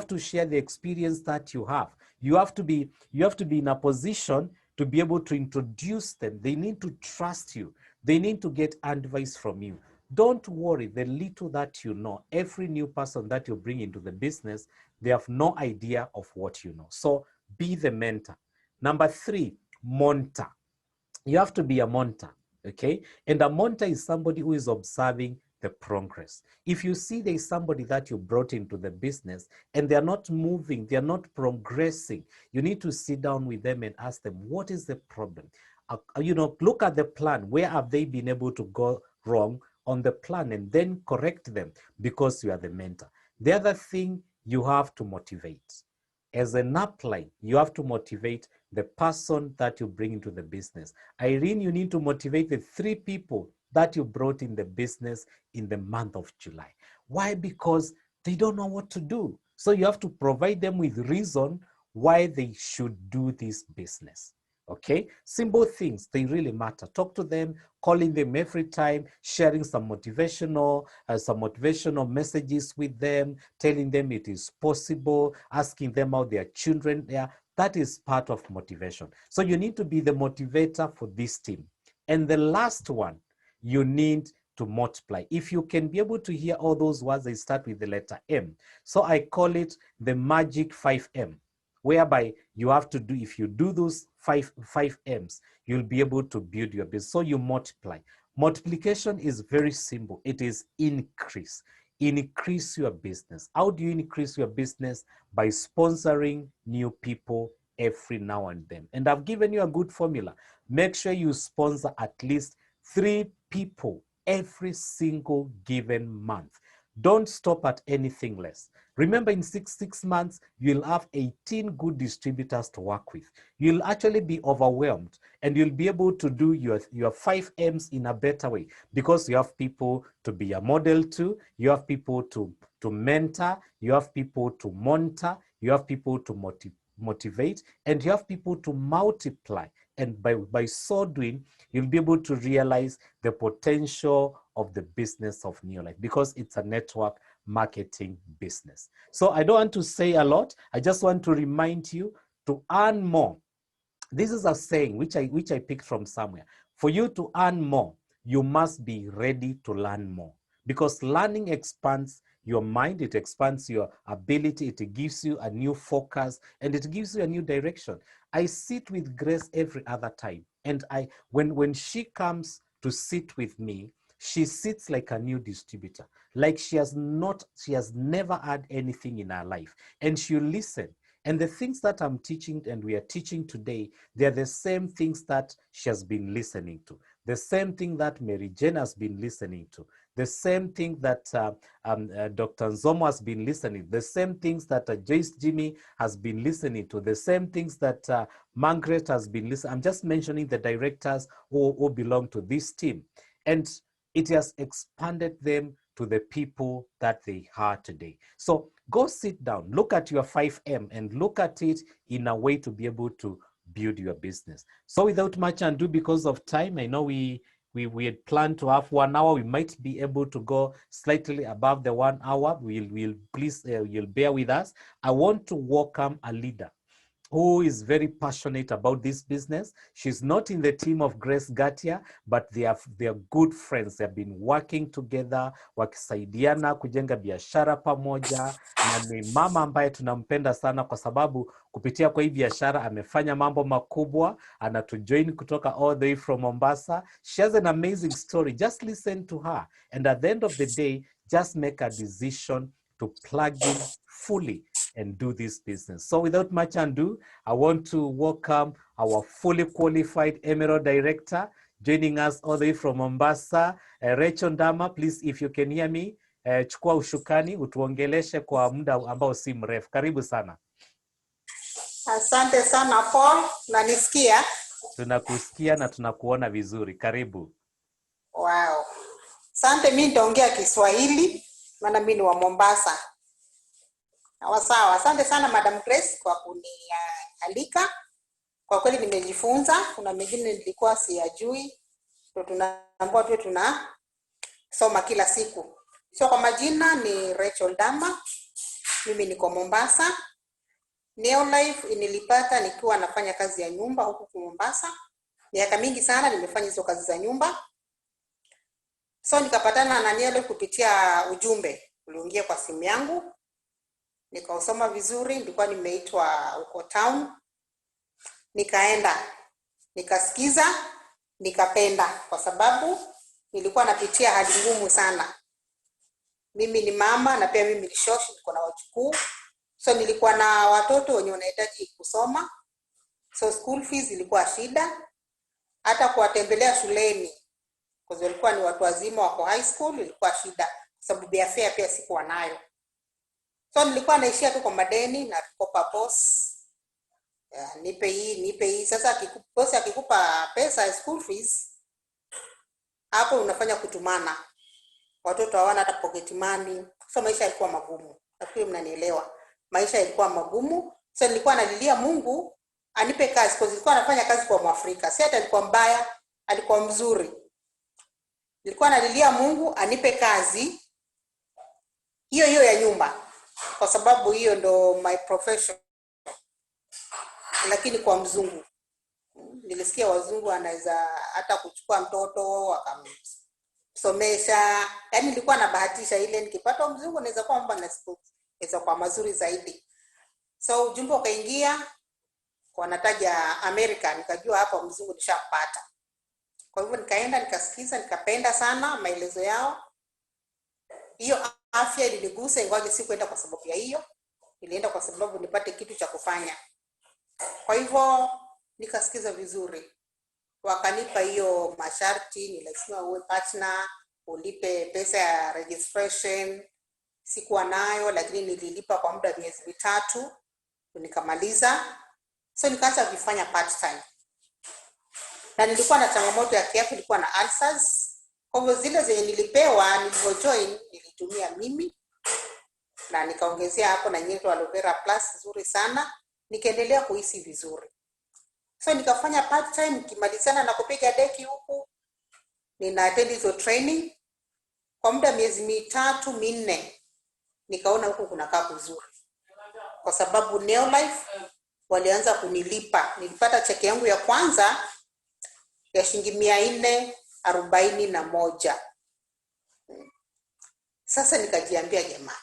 to share the experience that you have. You have to be in a position to be able to introduce them. They need to trust you. They need to get advice from you. Don't worry, the little that you know, every new person that you bring into the business, they have no idea of what you know. So be the mentor. Number 3, monitor. You have to be a monitor, okay? And a monitor is somebody who is observing the progress. If you see there is somebody that you brought into the business and they're not moving, they're not progressing, you need to sit down with them and ask them, what is the problem? Look at the plan. Where have they been able to go wrong on the plan, and then correct them, because you are the mentor. The other thing, you have to motivate. As an upline, you have to motivate the person that you bring into the business. Irene, you need to motivate the 3 people that you brought in the business in the month of July. Why? Because they don't know what to do. So you have to provide them with reason why they should do this business. Okay, simple things, they really matter. Talk to them, calling them every time, sharing some motivational messages with them, telling them it is possible, asking them how their children there. That is part of motivation. So you need to be the motivator for this team. And the last one, you need to multiply. If you can be able to hear all those words, they start with the letter M. So I call it the magic 5M. Whereby you have to do, if you do those five M's, you'll be able to build your business. So you multiply. Multiplication is very simple. It is increase. Increase your business. How do you increase your business? By sponsoring new people every now and then. And I've given you a good formula. Make sure you sponsor at least 3 people every single given month. Don't stop at anything less. Remember, in six months, you'll have 18 good distributors to work with. You'll actually be overwhelmed, and you'll be able to do your 5 M's in a better way, because you have people to be a model to, you have people to mentor, you have people to monitor, you have people to motivate, and you have people to multiply. And by so doing, you'll be able to realize the potential of the business of Neolife, because it's a network marketing business. So I don't want to say a lot. I just want to remind you to earn more. This is a saying which I picked from somewhere. For you to earn more, you must be ready to learn more, because learning expands your mind, it expands your ability, it gives you a new focus, and it gives you a new direction. I sit with Grace every other time, and when she comes to sit with me, she sits like a new distributor, like she has never had anything in her life, and she'll listen. And the things that I'm teaching and we are teaching today, they're the same things that she has been listening to, the same thing that Mary Jane has been listening to, the same thing that Dr. Nzomo has been listening to, the same things that Joyce Jimmy has been listening to, the same things that Margaret has been listening. I'm just mentioning the directors who belong to this team. And it has expanded them to the people that they are today. So go sit down, look at your 5M, and look at it in a way to be able to build your business. So without much ado, because of time, I know we had planned to have 1 hour. We might be able to go slightly above the 1 hour. You'll bear with us. I want to welcome a leader who is very passionate about this business. She's not in the team of Grace Ngatia, but they are good friends. They've been working together, wakisaidiana kujenga biashara pamoja, na ni mama ambaye tunampenda sana kwa sababu kupitia kwa hii biashara amefanya mambo makubwa. Anatujoin kutoka all the way from Mombasa. She has an amazing story. Just listen to her, and at the end of the day, just make a decision to plug in fully and do this business. So without much ado, I want to welcome our fully qualified Emerald Director, joining us all the way from Mombasa, Rachel Ndama. Please, if you can hear me, chukua ushukani, utuongeleshe kwa muda ambao si mrefu. Karibu sana. Asante sana Paul, unanisikia? Tunakusikia na tunakuona vizuri. Karibu. Wow. Asante, mimi nitaongea Kiswahili, maana mimi ni wa Mombasa. Sawa, asante sana Madam Grace kwa kunialika. Kwa kweli nimejifunza, kuna mengine nilikuwa siyajui. Ndio tunaambiwa tu tunasoma kila siku. So kwa majina ni Rachel Ndama. Mimi niko Mombasa. Neolife nilipata nikiwa nafanya kazi ya nyumba huku Mombasa. Miaka mingi sana nimefanya hizo kazi za nyumba. So nikapatana na Neolife kupitia ujumbe uliingia kwa simu yangu. Nikausoma vizuri, nilikuwa nimeitwa huko town. Nikaenda, nikasikiza, nikapenda kwa sababu nilikuwa napitia hali ngumu sana. Mimi ni mama na pia mimi ni shoshi, niko na wajukuu. So nilikuwa na watoto wenye wanahitaji kusoma. So school fees ilikuwa shida. Hata kuwatembelea shuleni, kwa sababu walikuwa ni watu wazima wako high school, ilikuwa shida kwa sababu ya fare pia sikuwa nayo. So nilikuwa naishia tu kwa madeni na kukopa boss. Nipe hii. Sasa boss akikupa pesa ya school fees, hapo unafanya kutumana. Watoto hawana hata pocket money. So maisha yalikuwa magumu. Nafikiri mnanielewa. Maisha yalikuwa magumu. So nilikuwa nalilia Mungu anipe kazi, kwa nilikuwa nafanya kazi kwa Mwafrika. Si hata alikuwa mbaya, alikuwa mzuri. Nilikuwa nalilia Mungu anipe kazi hiyo ya nyumba, kwa sababu hiyo ndo my profession. Lakini kwa mzungu, nilisikia wazungu anaweza hata kuchukua mtoto akamsomesha. Yaani nilikuwa nabahatisha ile nikipata mzungu naweza kuwa mbona naweza kwa mazuri zaidi. So ujumbe ukaingia kwa nataja America, nikajua hapa mzungu nishapata. Kwa hivyo nikaenda nikasikiza, nikapenda sana maelezo yao. Hiyo afya ilinigusa, ingawa sikuenda kwa sababu ya hiyo. Nilienda kwa sababu nipate kitu cha kufanya. Kwa hivyo nikasikiza vizuri. Wakanipa hiyo masharti, ni lazima uwe partner, ulipe pesa ya registration. Sikuwa nayo, lakini nililipa kwa muda miezi 3 nikamaliza. So nikaanza kufanya part time. Na nilikuwa na changamoto ya kiafya, nilikuwa na ulcers. Kwa hivyo zile zenye nilipewa nilipojoin nilitumia mimi, na nikaongezea hapo na nyeto aloe vera plus nzuri sana, nikaendelea kuhisi vizuri. So nikafanya part time, nikimalizana na kupiga deki huku nina attend hizo training kwa muda miezi 3-4. Nikaona huku kunakaa kuzuri, kwa sababu Neolife walianza kunilipa. Nilipata cheki yangu ya kwanza ya shilingi 441. Sasa nikajiambia jamani,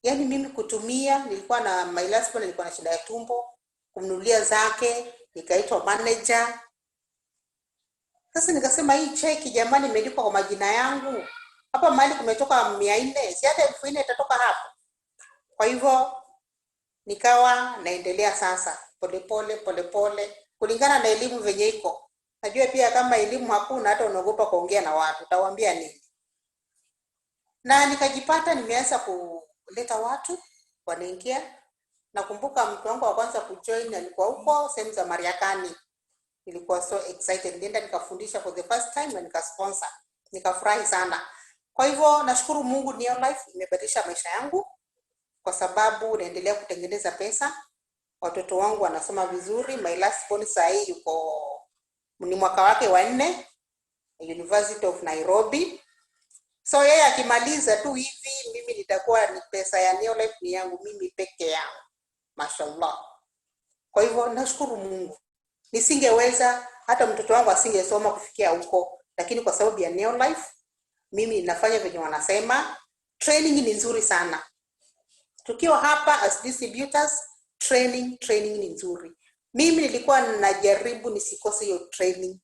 yani mimi kutumia, nilikuwa na my last one, nilikuwa na shida ya tumbo, kumnunulia zake, nikaitwa manager. Sasa nikasema hii cheki jamani imelipwa kwa majina yangu, hapa mahali kumetoka 400, si hata 1000 itatoka hapo. Kwa hivyo nikawa naendelea sasa pole kulingana na elimu venye iko. Najua pia kama elimu hakuna, hata unaogopa kuongea na watu, utawaambia nini? Na nikajipata nimeanza kuleta watu wanaingia. Nakumbuka mtu wangu wa kwanza kujoin alikuwa huko sehemu za Mariakani. Nilikuwa so excited, nenda nikafundisha for the first time na nikasponsor. Nikafurahi sana. Kwa hivyo nashukuru Mungu, Neolife imebadilisha maisha yangu, kwa sababu naendelea kutengeneza pesa. Watoto wangu wanasoma vizuri. My last born sasa yuko ni mwaka wake wa 4 University of Nairobi. So yeye akimaliza tu hivi, mimi nitakuwa ni pesa ya Neolife ni yangu mimi peke yangu. Mashallah. Kwa hivyo nashukuru Mungu. Nisingeweza, hata mtoto wangu asingesoma kufikia huko, lakini kwa sababu ya Neolife mimi ninafanya venye wanasema. Training ni nzuri sana. Tukiwa hapa as distributors, training ni nzuri. Mimi nilikuwa ninajaribu nisikose hiyo training.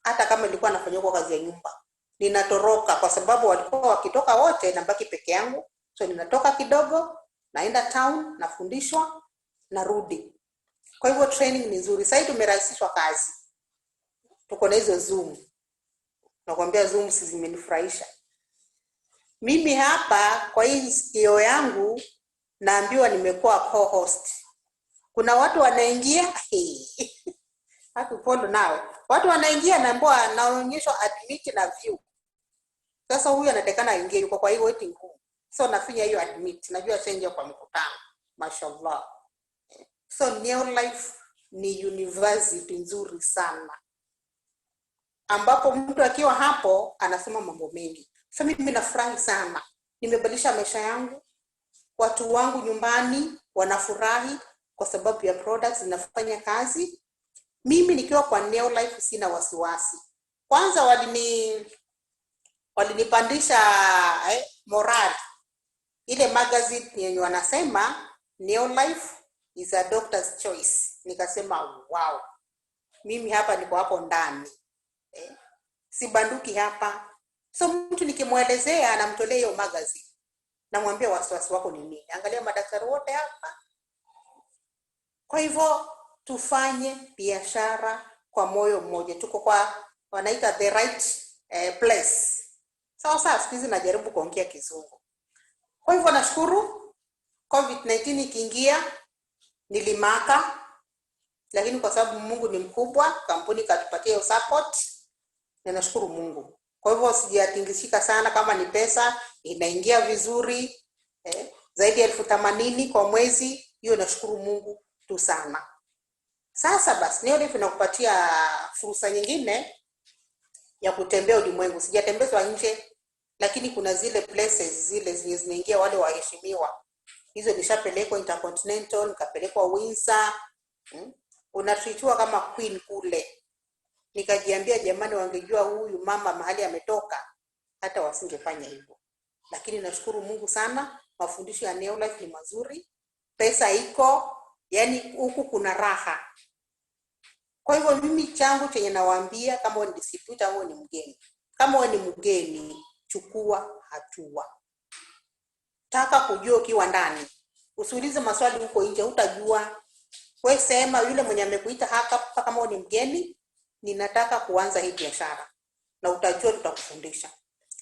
Hata kama nilikuwa nafanya kwa kazi ya nyumba, ninatoroka kwa sababu walikuwa wakitoka wote na baki peke yangu. So ninatoka kidogo, naenda town, nafundishwa, narudi. Kwa hivyo training ni nzuri. Sasa tumerahisishwa kazi. Tuko na hizo Zoom. Nakwambia Zoom zimenifurahisha. Mimi hapa kwa hii sikio yangu naambiwa nimekuwa co-host. Kuna watu wanaingia hatu follow nao. Watu wanaingia naambiwa naonyeshwa admit na view. Sasa huyu anatakana aingie, yuko kwa hiyo waiting room. So nafinya hiyo admit, najua change kwa mkutano. Mashallah. So Neolife ni university nzuri sana, ambapo mtu akiwa hapo anasema mambo mengi. So mimi nafurahi sana. Nimebadilisha maisha yangu. Watu wangu nyumbani wanafurahi kwa sababu ya products zinafanya kazi. Mimi nikiwa kwa Neolife sina wasiwasi. Kwanza walinipandisha morali. Ile magazine yenye wanasema Neolife is a doctor's choice. Nikasema wow. Mimi hapa niko hapo ndani. Sibanduki hapa. So mtu nikimuelezea anamtolea hiyo magazine. Namwambia wasiwasi wako ni nini? Angalia madaktari wote hapa. Kwa hivyo tufanye biashara kwa moyo mmoja. Tuko kwa wanaita the right place. Sasa siku hizi najaribu kuongea Kizungu. Kwa hivyo nashukuru COVID-19 ikiingia nilimaka, lakini kwa sababu Mungu ni mkubwa, kampuni katupatia support, na nashukuru Mungu. Kwa hivyo sijatingishika sana. Kama ni pesa inaingia vizuri, zaidi ya 80,000 kwa mwezi. Hiyo nashukuru Mungu tu sana. Sasa basi New Life inakupatia fursa nyingine ya kutembea ulimwengu. Sijatembezwa nje, lakini kuna zile places zile zinaingia wale waheshimiwa. Hizo nishapelekwa Intercontinental, nikapelekwa Windsor. Unatreatiwa kama queen kule. Nikajiambia jamani, wangejua huyu mama mahali ametoka hata wasingefanya hivyo. Lakini nashukuru Mungu sana, mafundisho ya New Life ni mazuri. Pesa iko, yani huku kuna raha. Kwa hivyo mimi changu chenye nawaambia, kama wewe ni distributor au ni mgeni. Kama wewe ni mgeni, chukua hatua. Taka kujua ukiwa ndani. Usiulize maswali huko nje, utajua. Wewe sema yule mwenye amekuita hapa kama wewe ni mgeni, ninataka kuanza hii biashara. Na utajua, tutakufundisha.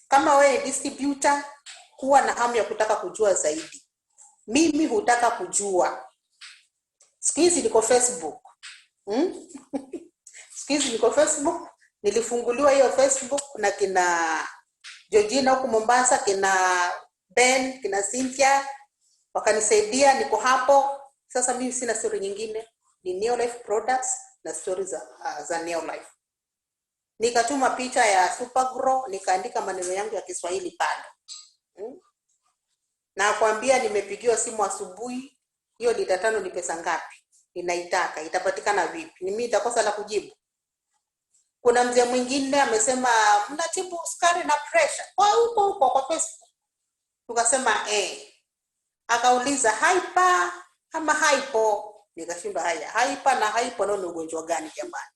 Kama wewe ni distributor, kuwa na hamu ya kutaka kujua zaidi. Mimi hutaka kujua. Siku hizi niko Facebook. Siku hizi niko Facebook. Nilifunguliwa hiyo Facebook na kina Georgina huko Mombasa, kina Ben, kina Cynthia, wakanisaidia, niko hapo. Sasa mimi sina story nyingine, ni New Life products na stories za New Life. Nikatuma picha ya Supergrow, nikaandika maneno yangu ya Kiswahili pale. Na kuambia nimepigiwa simu asubuhi, hiyo lita 5 ni pesa ngapi? Ninaitaka, itapatikana vipi? Ni mimi nitakosa la kujibu. Kuna mzee mwingine amesema mnatibu sukari na pressure. Kwa huko kwa Facebook. Tukasema akauliza hyper ama hypo. Nikashindwa haya, hyper na hypo ndio ni ugonjwa gani jamani?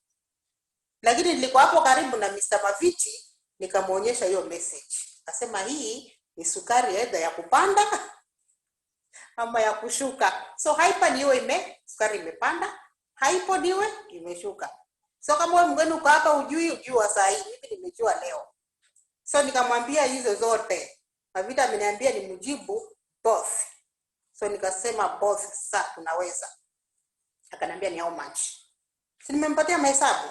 Lakini nilikuwa hapo karibu na Mr. Maviti, nikamuonyesha hiyo message. Akasema hii ni sukari aidha ya kupanda ama ya kushuka. So hyper niwe sukari imepanda, hypo niwe imeshuka. So kama wewe mgeni uko hapa ujua saa hii, mimi nimejua leo. So nikamwambia hizo zote. Mavita ameniambia nimjibu both. So nikasema both sasa tunaweza. Akaniambia ni how much. Si nimempatia mahesabu.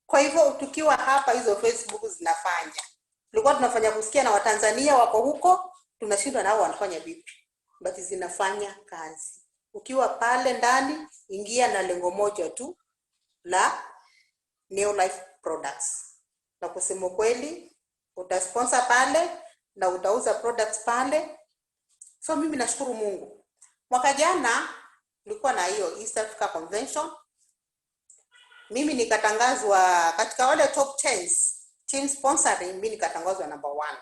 Kwa hivyo tukiwa hapa hizo Facebook zinafanya. Tulikuwa tunafanya kusikia na Watanzania wako huko, tunashindwa nao wanafanya vipi. But zinafanya kazi. Ukiwa pale ndani, ingia na lengo moja tu la New Life products. Na kusema kweli, utasponsor pale na utauza products pale. So mimi nashukuru Mungu. Mwaka jana nilikuwa na hiyo East Africa Convention. Mimi nikatangazwa katika wale top 10 team sponsoring, mimi nikatangazwa number 1.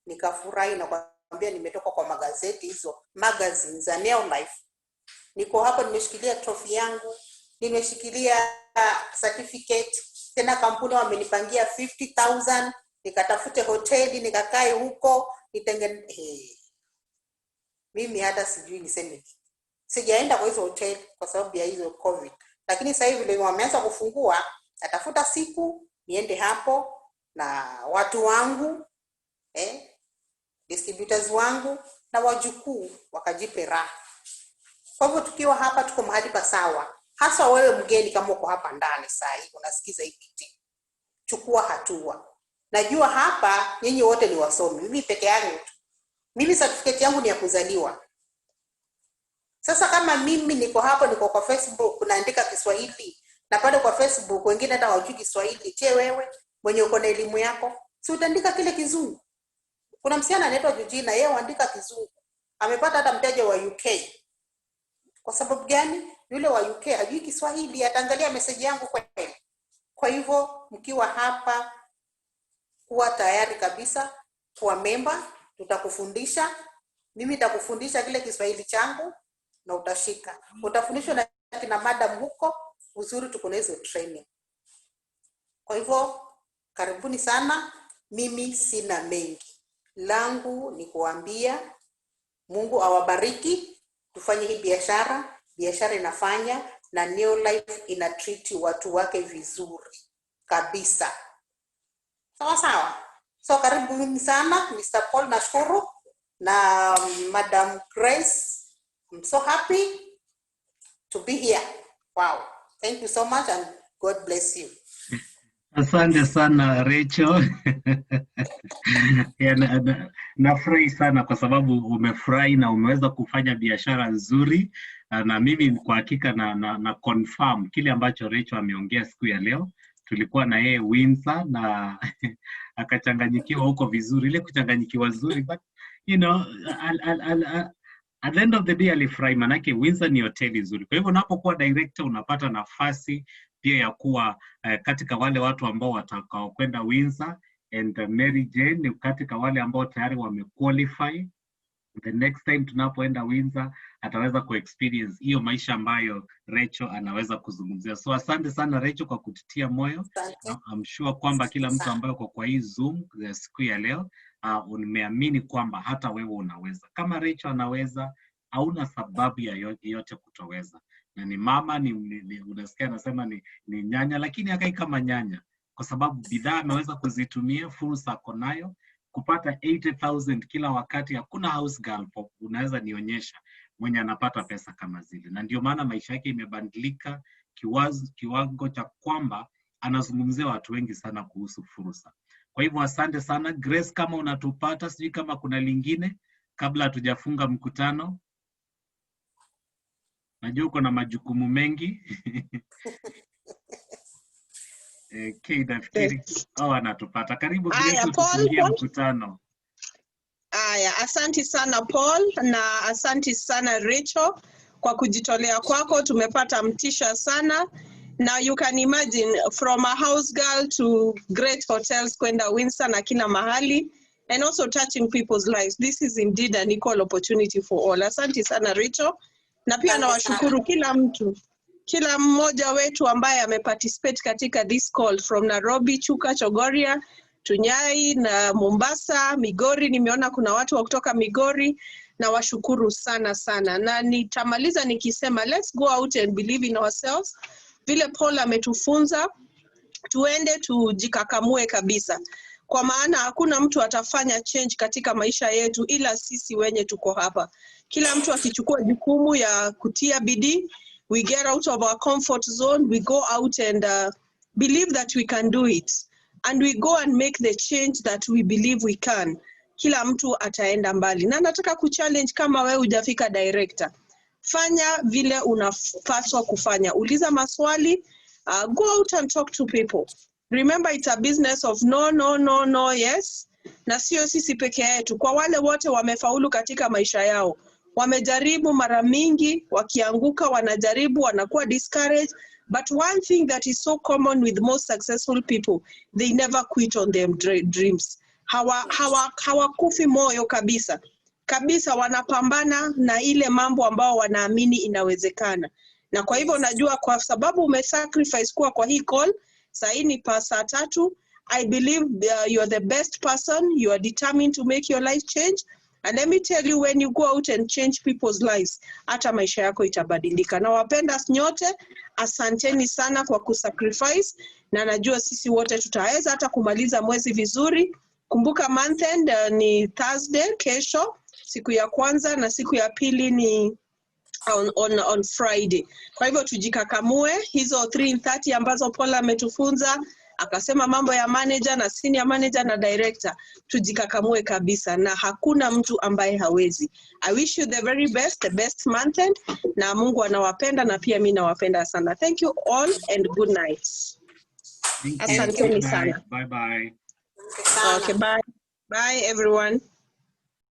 Nikafurahi na kuambia nimetoka kwa magazeti hizo, magazine za New Life. Niko hapo nimeshikilia trophy yangu, nimeshikilia certificate, tena kampuni wamenipangia 50,000, nikatafute hoteli nikakae huko, mimi hata sijui niseme. Sijaenda kwa hizo hoteli kwa sababu ya hizo COVID. Lakini sasa hivi leo wameanza kufungua, natafuta siku niende hapo na watu wangu, distributors wangu na wajukuu wakajipe raha. Kwa hivyo tukiwa hapa tuko mahali pa sawa. Hasa wewe mgeni kama uko hapa ndani sasa hivi unasikiza hii kitu. Chukua hatua. Najua hapa nyinyi wote ni wasomi. Mimi peke yangu tu. Mimi certificate yangu ni ya kuzaliwa. Sasa kama mimi niko hapo, niko kwa Facebook naandika Kiswahili, na pale kwa Facebook wengine hata hawajui Kiswahili, je wewe mwenye uko na elimu yako si utaandika kile Kizungu? Kuna msichana anaitwa Georgina, yeye huandika Kizungu, amepata hata mteja wa UK. Kwa sababu gani? Yule wa UK hajui Kiswahili, ataangalia message yangu kweli. Kwa hivyo mkiwa hapa, kuwa tayari kabisa kuwa member, tutakufundisha. Mimi nitakufundisha kile Kiswahili changu na utashika. Utafundishwa na kina madam huko, uzuri tuko na hizo training. Kwa hivyo karibuni sana. Mimi sina mengi. Langu ni kuambia Mungu awabariki, tufanye hii biashara. Biashara inafanya na New Life ina treat watu wake vizuri kabisa. Sawa sawa. So karibuni sana Mr. Paul, nashukuru, na Madam Grace. I'm so happy to be here. Wow. Thank you so much and God bless you. Asante sana Rachel. Nafurahi sana kwa sababu umefurahi na umeweza kufanya biashara nzuri, na mimi kwa hakika na confirm kile ambacho Rachel ameongea siku ya leo. Tulikuwa na yeye Windsor na akachanganyikiwa huko vizuri, ile kuchanganyikiwa zuri, but you know, at the end of the day alifurahi, manake Windsor ni hoteli nzuri. Kwa hivyo unapokuwa director unapata nafasi pia ya kuwa katika wale watu ambao watakao kwenda Windsor, and Mary Jane ni katika wale ambao tayari wamequalify. The next time tunapoenda Windsor ataweza kuexperience hiyo maisha ambayo Rachel anaweza kuzungumzia. So asante sana Rachel kwa kututia moyo. I'm sure kwamba kila mtu ambaye kwa hii Zoom siku ya leo umeamini kwamba hata wewe unaweza. Kama Rachel anaweza, hauna sababu ya yote kutoweza. Na ni mama, unasikia anasema ni nyanya, lakini hakai kama nyanya kwa sababu bidhaa ameweza kuzitumia, fursa ako nayo. Kupata 80,000 kila wakati, hakuna house girl unaweza nionyesha mwenye anapata pesa kama zile, na ndio maana maisha yake imebadilika kiwango cha kwamba anazungumzia watu wengi sana kuhusu fursa. Kwa hivyo asante sana Grace, kama unatupata, sijui kama kuna lingine kabla hatujafunga mkutano. Najua uko na majukumu mengi. Nafikiri anatupata. Karibu Grace, tufungie mkutano. Aya, asanti sana Paul na asanti sana Rachel kwa kujitolea kwako. Tumepata mtisha sana. Now you can imagine from a house girl to great hotels kwenda Windsor na kila mahali, and also touching people's lives. This is indeed an equal opportunity for all. Asanti sana Rachel. Na pia nawashukuru kila mmoja wetu ambaye ameparticipate katika this call from Nairobi, Chuka, Chogoria, Tunyai na Mombasa, Migori. Nimeona kuna watu wa kutoka Migori, na washukuru sana sana. Na nitamaliza nikisema let's go out and believe in ourselves. Vile Paul ametufunza, tuende tujikakamue kabisa. Kwa maana hakuna mtu atafanya change katika maisha yetu ila sisi wenye tuko hapa. Kila mtu akichukua jukumu ya kutia bidii, we get out of our comfort zone, we go out and believe that we can do it. And we go and make the change that we believe we can. Kila mtu ataenda mbali. Na nataka kuchallenge, kama wewe hujafika director, fanya vile unapaswa kufanya. Uliza maswali, go out and talk to people. Remember, it's a business of no, yes. Na sio sisi peke yetu. Kwa wale wote wamefaulu katika maisha yao, wamejaribu mara mingi, wakianguka wanajaribu, wanakuwa discouraged. But one thing that is so common with most successful people, they never quit on their dreams. Hawakufi moyo kabisa. Kabisa wanapambana na ile mambo ambao wanaamini inawezekana. Na kwa hivyo najua kwa sababu umesacrifice kuwa kwa hii call, sahi ni saa 3, I believe you are the best person, you are determined to make your life change. And let me tell you, when you go out and change people's lives, hata maisha yako itabadilika. Na wapenda nyote, asanteni sana kwa kusacrifice, na najua sisi wote tutaweza hata kumaliza mwezi vizuri. Kumbuka month end ni Thursday, kesho, siku ya kwanza, na siku ya pili ni on Friday. Kwa hivyo tujikakamue, hizo 3:30 ambazo Paul ametufunza, akasema mambo ya manager na senior manager na director, tujikakamue kabisa, na hakuna mtu ambaye hawezi. I wish you the very best, the best month end, na Mungu anawapenda na pia mimi nawapenda sana. Thank you all and good night. Thank you. Asanteni sana. Bye bye. Okay, bye. Bye everyone.